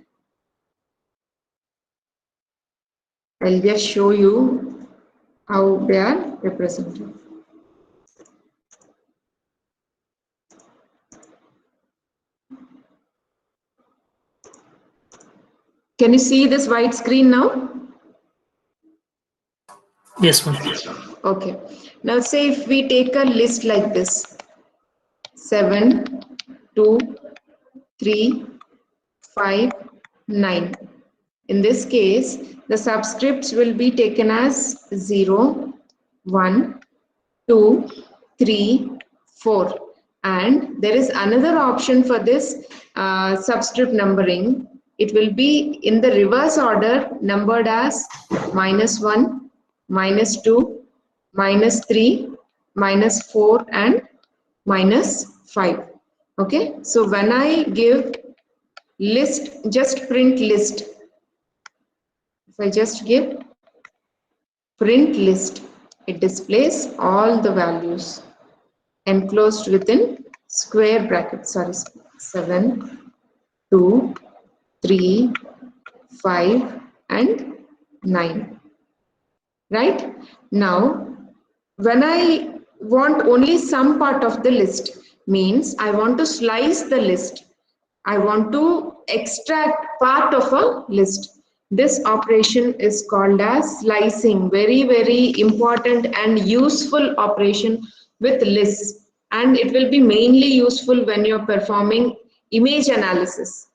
I'll just show you how they are represented. Can you see this white screen now? Yes, ma'am. Okay. Now say if we take a list like this, 7, 2, 3, 5, 9. In this case, the subscripts will be taken as 0, 1, 2, 3, 4. And there is another option for this subscript numbering. It will be in the reverse order, numbered as -1, -2, -3, -4, and -5. Okay, so when I give list, just print list. If I just give print list, it displays all the values enclosed within square brackets. Sorry, 7, 2, 3, 5, and 9. Right? Now, when I want only some part of the list, means I want to slice the list. I want to extract part of a list. This operation is called as slicing. Very, very important and useful operation with lists. And it will be mainly useful when you're performing image analysis.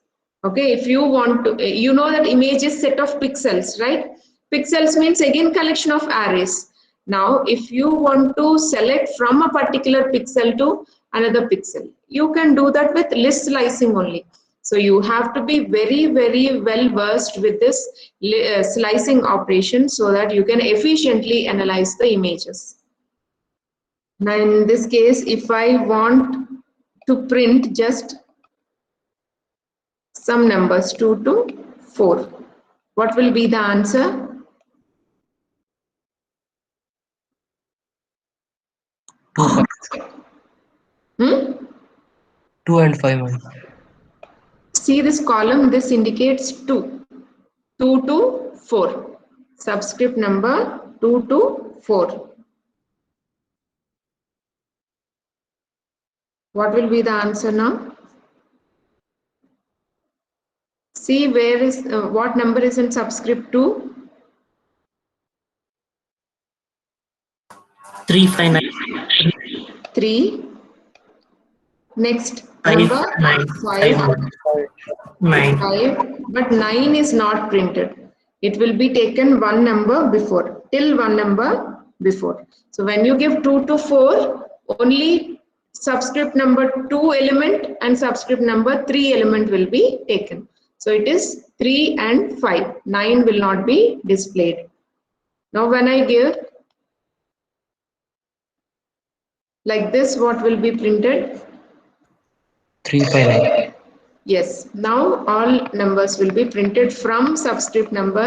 Okay, if you want to, you know that image is set of pixels, right? Pixels means again collection of arrays. Now, if you want to select from a particular pixel to another pixel, you can do that with list slicing only. So you have to be very, very well versed with this slicing operation so that you can efficiently analyze the images. Now, in this case, if I want to print just some numbers 2 to 4, what will be the answer? Hmm? 2 and 5, ma'am. See this column, this indicates 2. 2 to 4. Subscript number 2 to 4. What will be the answer now? See where is, what number is in subscript 2? 359. 3. Next 5, number 9, 5. 9. 5, but 9 is not printed. It will be taken one number before, till one number before. So when you give 2 to 4, only subscript number 2 element and subscript number 3 element will be taken. So it is 3 and 5. 9 will not be displayed. Now when I give like this, what will be printed? 3 by 9. Yes, now all numbers will be printed from subscript number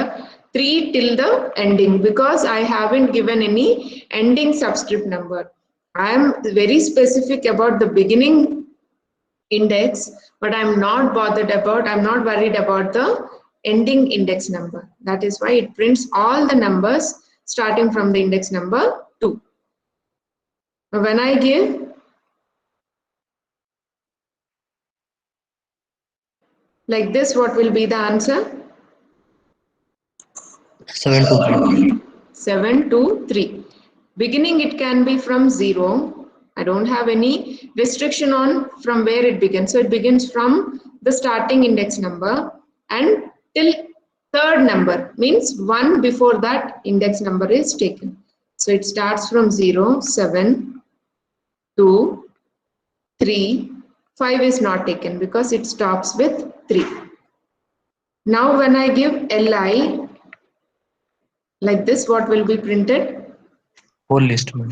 3 till the ending, because I haven't given any ending subscript number. I am very specific about the beginning index, but I'm not worried about the ending index number. That is why it prints all the numbers starting from the index number 2. Now when I give like this, what will be the answer? 7 to 3. 7 to 3. Beginning, it can be from 0. I don't have any restriction on from where it begins. So it begins from the starting index number and till third number, means 1 before that index number is taken. So it starts from 0, 7, 2, 3, 5 is not taken because it stops with 3. Now when I give li like this, what will be printed? Whole list, ma'am.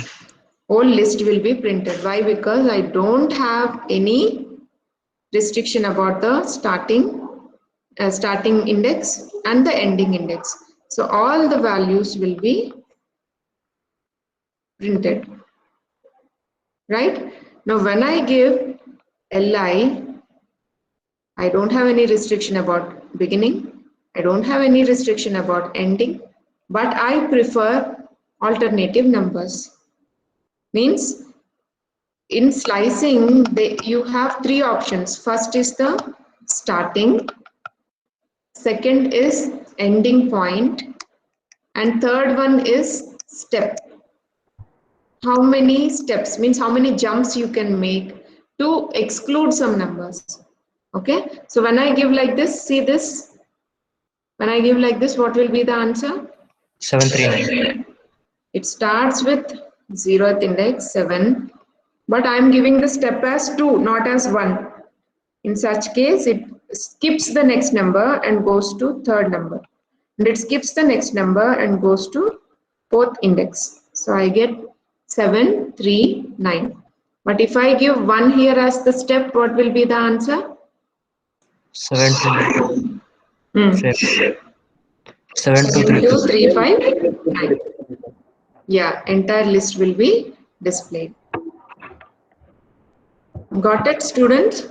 Whole list will be printed. Why? Because I don't have any restriction about the starting index and the ending index. So all the values will be printed. Right? Now when I give li, I don't have any restriction about beginning. I don't have any restriction about ending, but I prefer alternative numbers. Means in slicing, you have 3 options. First is the starting, second is ending point, and third one is step. How many steps means how many jumps you can make to exclude some numbers. Okay, so when I give like this, see this. When I give like this, what will be the answer? 739. It starts with 0th index 7, but I am giving the step as 2, not as 1. In such case, it skips the next number and goes to third number. And it skips the next number and goes to fourth index. So I get 7, 3, 9. But if I give 1 here as the step, what will be the answer? 7 Hmm. 7 2 3 2, 3, 5, 9. Yeah, entire list will be displayed. Got it, students?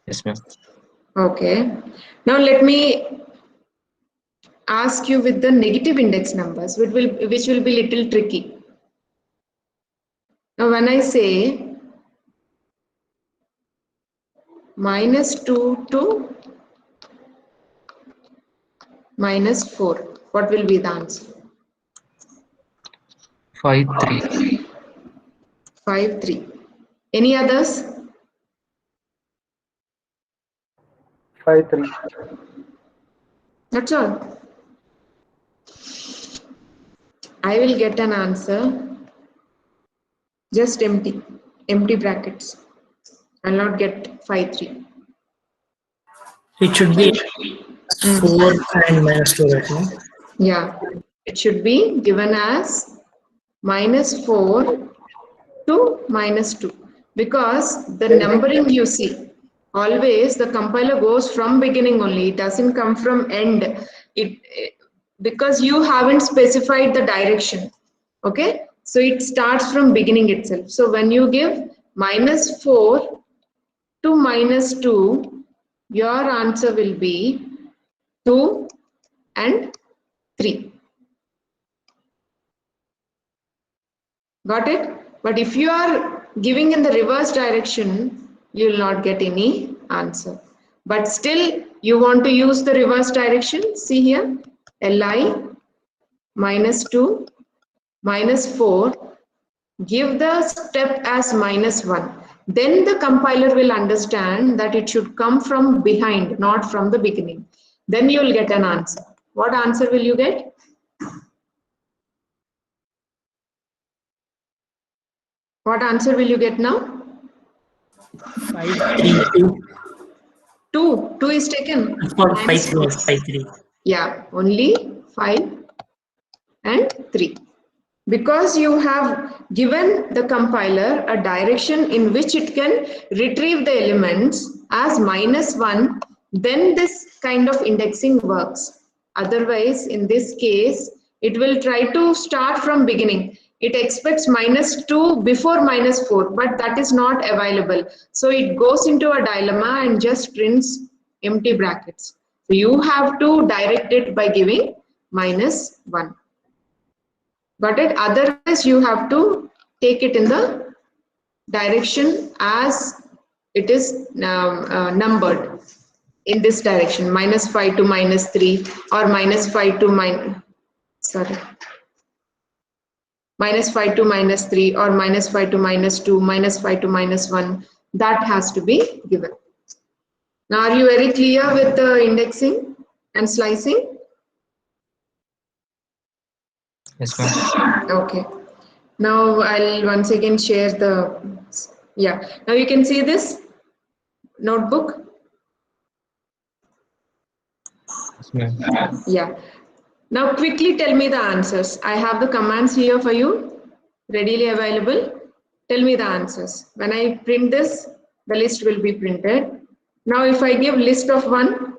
Yes, ma'am. Okay. Now let me ask you with the negative index numbers, which will be little tricky. Now when I say -2 to -4, what will be the answer? 5 3. 5, 3. Any others? 5 3. That's all. I will get an answer. Just empty brackets. I'll not get 5, 3. It should be 4 and -2, right? No? Yeah, it should be given as -4 to -2, because the numbering you see, always the compiler goes from beginning only. It doesn't come from end. Because you haven't specified the direction. Okay, so it starts from beginning itself. So when you give -4 to -2, your answer will be 2 and 3. Got it? But if you are giving in the reverse direction, you will not get any answer. But still, you want to use the reverse direction. See here, Li -2, -4, give the step as -1. Then the compiler will understand that it should come from behind, not from the beginning. Then you will get an answer. What answer will you get? What answer will you get now? 5 3 2. 2 is taken. For 5 3. 5 3. Yeah, only 5 and 3. Because you have given the compiler a direction in which it can retrieve the elements as -1, then this kind of indexing works. Otherwise, in this case, it will try to start from beginning. It expects -2 before -4, but that is not available. So it goes into a dilemma and just prints empty brackets. So you have to direct it by giving -1. Got it? Otherwise, you have to take it in the direction as it is numbered in this direction, -5 to -3, or -5 to -5 to -3, or -5 to -2, -5 to -1. That has to be given. Now, are you very clear with the indexing and slicing? Yes, ma'am. Okay. Now I'll once again share the, yeah. Now you can see this notebook. Yes, ma'am. Yeah. Now quickly tell me the answers. I have the commands here for you, readily available. Tell me the answers. When I print this, the list will be printed. Now if I give list of 1,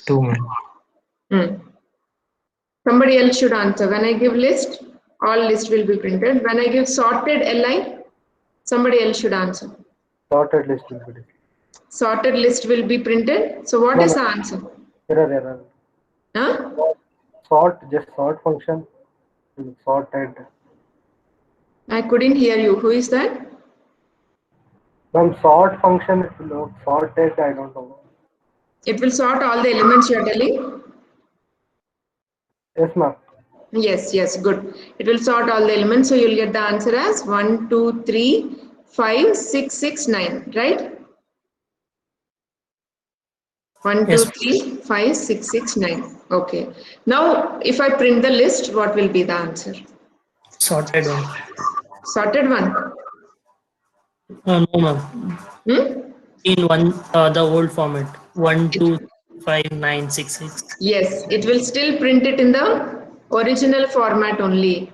2, ma'am. Somebody else should answer. When I give list, all list will be printed. When I give sorted Li, somebody else should answer. Sorted list will be displayed. Sorted list will be printed. So what is the answer? Error. Huh? Just sort function. Sorted. I couldn't hear you. Who is that? From sort function, it will work. Sorted, I don't know. It will sort all the elements you're telling? Yes, ma'am. Yes, yes, good. It will sort all the elements, so you'll get the answer as 1, 2, 3, 5, 6, 6, 9, right? 1, 2, Yes. 3, 5, 6, 6, 9. Okay. Now, if I print the list, what will be the answer? Sorted one. Sorted one. No, ma'am. Hmm? In one, the old format. 1, 2, 5, 9, 6, 6. Yes, it will still print it in the original format only.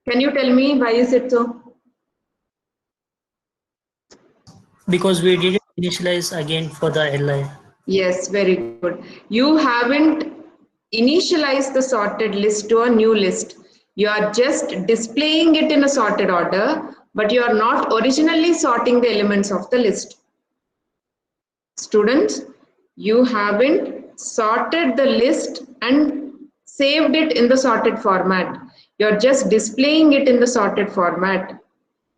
Can you tell me why is it so? Because we didn't initialize again for the li. Yes, very good. You haven't initialized the sorted list to a new list. You are just displaying it in a sorted order, but you are not originally sorting the elements of the list. Students, you haven't sorted the list and saved it in the sorted format. You're just displaying it in the sorted format.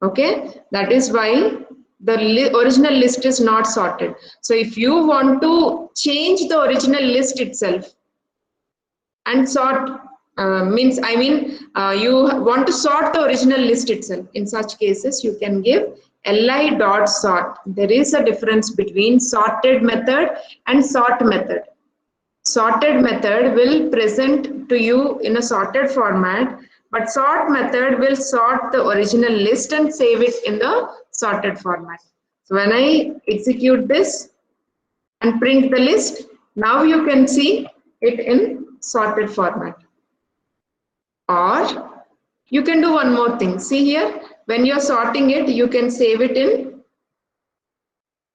Okay, that is why the original list is not sorted. So if you want to change the original list itself and sort you want to sort the original list itself, in such cases you can give li dot sort. There is a difference between sorted method and sort method. Sorted method will present to you in a sorted format, but sort method will sort the original list and save it in the sorted format. So when I execute this and print the list, now you can see it in sorted format. Or you can do one more thing. See here, when you're sorting it, you can save it in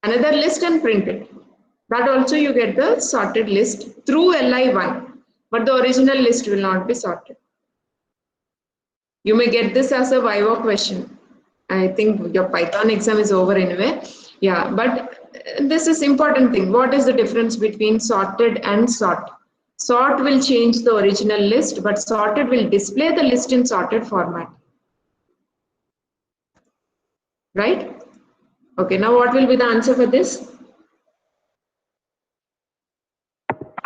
another list and print it. That also you get the sorted list through li1, but the original list will not be sorted. You may get this as a Viva question. I think your Python exam is over anyway. Yeah, but this is important thing. What is the difference between sorted and sort? Sort will change the original list, but sorted will display the list in sorted format. Right? Okay, now what will be the answer for this?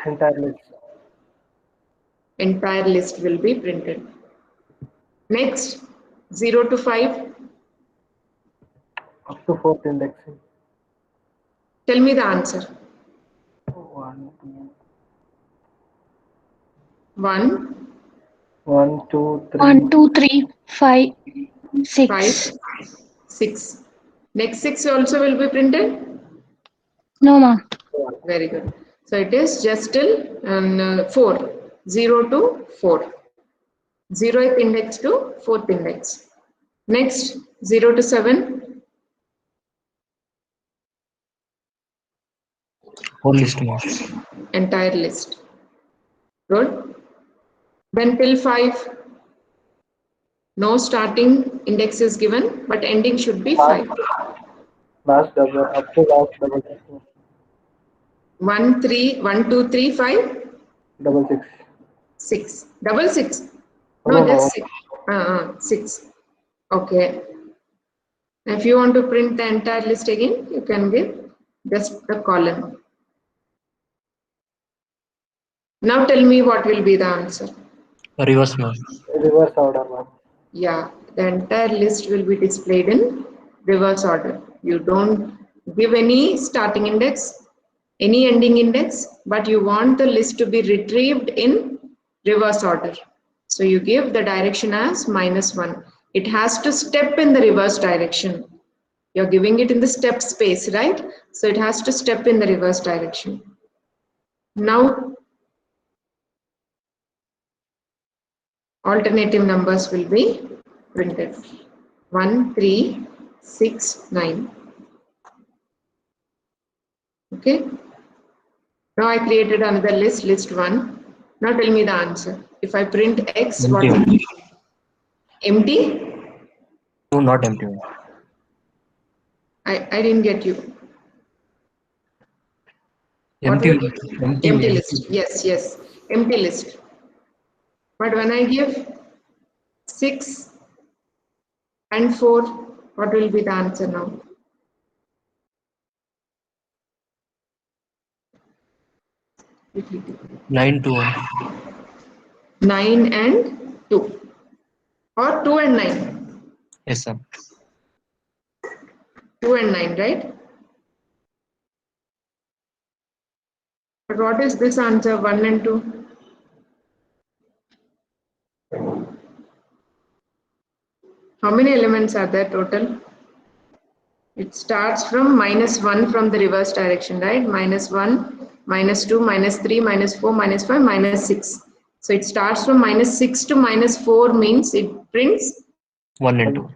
Entire list. Entire list will be printed. Next, 0 to 5. Up to fourth indexing. Tell me the answer. 1, 1, 1, 2, 3. 1, 2, 3, 5, 6. 5, 6. Next 6 also will be printed? No, ma'am. Very good. So it is just till 4. 0 to 4. 0th index to 4th index. Next, 0 to 7. Whole list, ma'am. Entire list. Good. Then till 5. No starting index is given, but ending should be 5. Last double, up to last double 6. 1, 3, 1, 2, 3, 5, Double 6. 6. Double 6. No, No, no, just 6. 6. Okay. If you want to print the entire list again, you can give just the column. Now tell me what will be the answer. Reverse, ma'am. Reverse order, ma'am. Yeah, the entire list will be displayed in reverse order. You don't give any starting index, any ending index, but you want the list to be retrieved in reverse order. So you give the direction as -1. It has to step in the reverse direction. You're giving it in the step space, right? So it has to step in the reverse direction. Now, alternative numbers will be printed. 1, 3, 6, 9. Okay. Now I created another list, list 1. Now tell me the answer. If I print X, what will Empty. be? Empty? No, not empty, ma'am. I didn't get you. What Empty, will be? Empty list. Yes, yes. Empty list. But when I give 6 and 4, what will be the answer now? 9 to 1. 9 and 2. Or 2 and 9. Yes, sir. 2 and 9, right? But what is this answer, 1 and 2? How many elements are there total? It starts from -1 from the reverse direction, right? -1, -2, -3, -4, -5, -6. So it starts from -6 to -4 means it prints 1 and 2.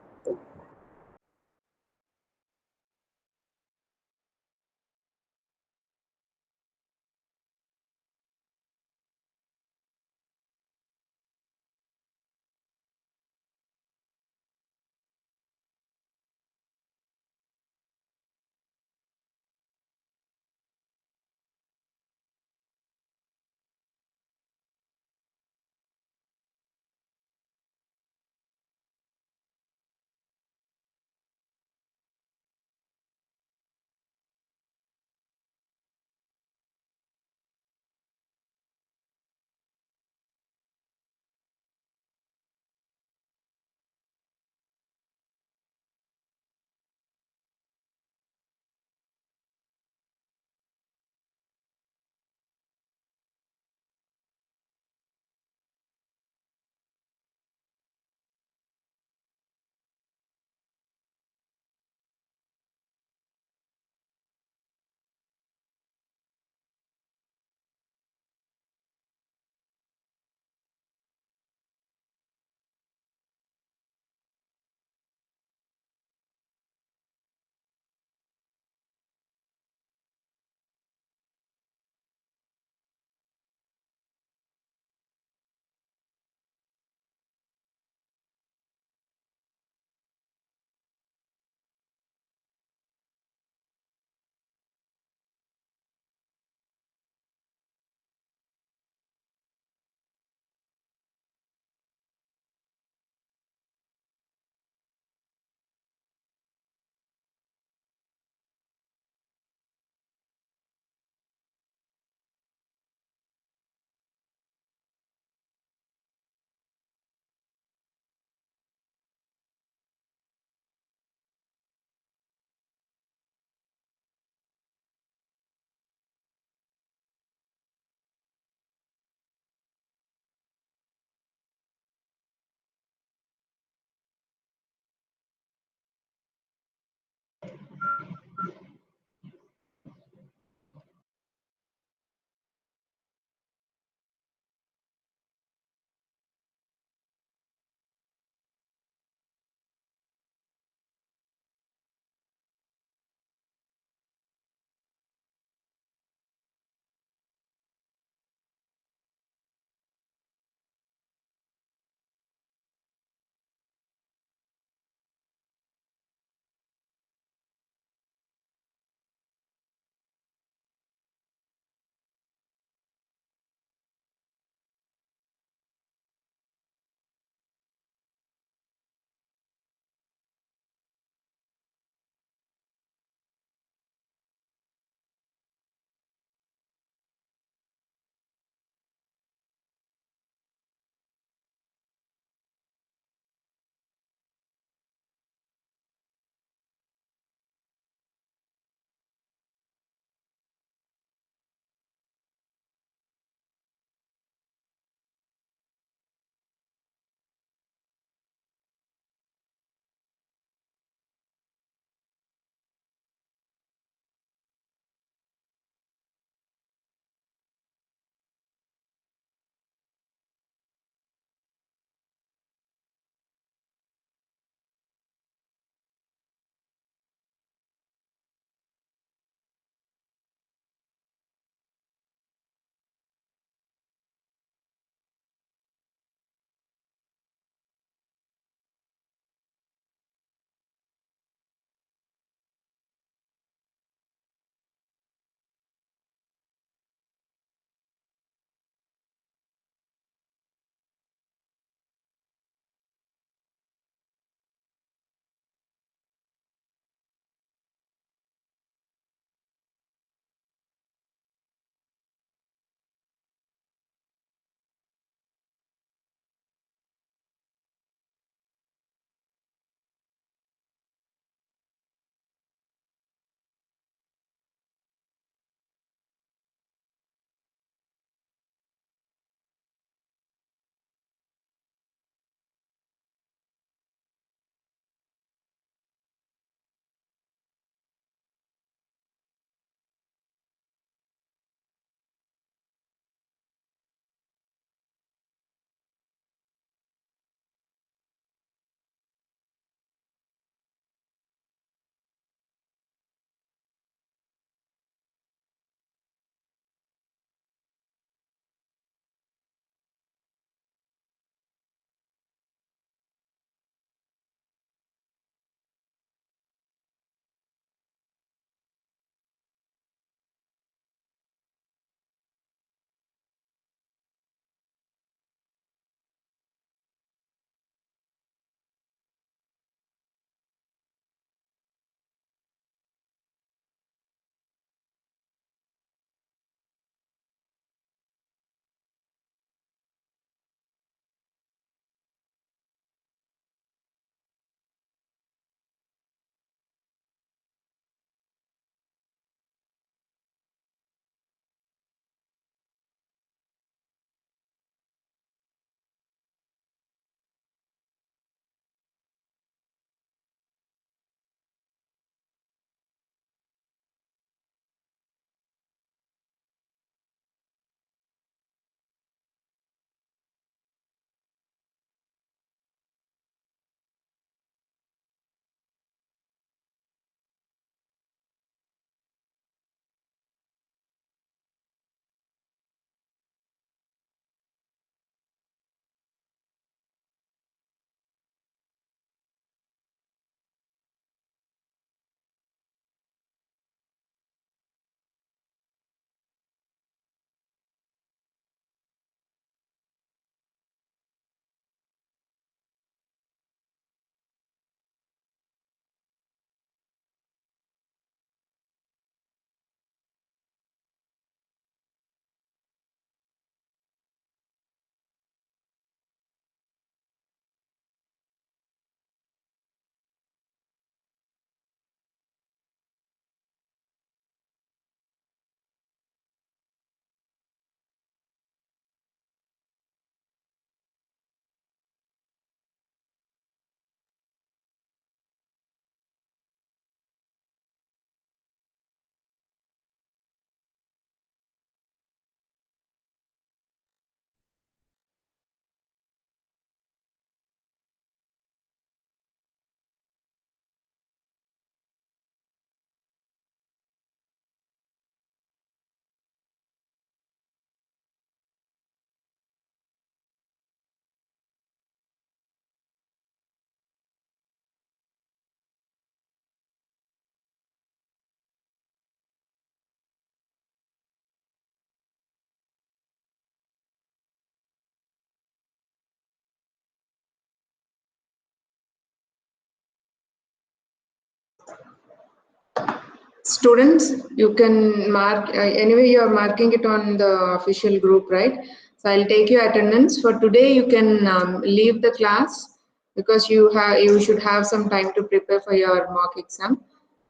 Students, you can mark, anyway you are marking it on the official group, right? So I'll take your attendance. For today, you can leave the class because you should have some time to prepare for your mock exam.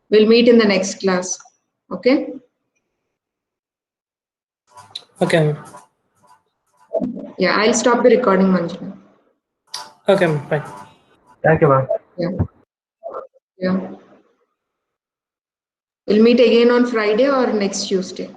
We'll meet in the next class. Okay? Okay, ma'am. Yeah, I'll stop the recording, Manjula. Okay, ma'am. Fine. Thank you, ma'am. Yeah. Yeah. We'll meet again on Friday or next Tuesday.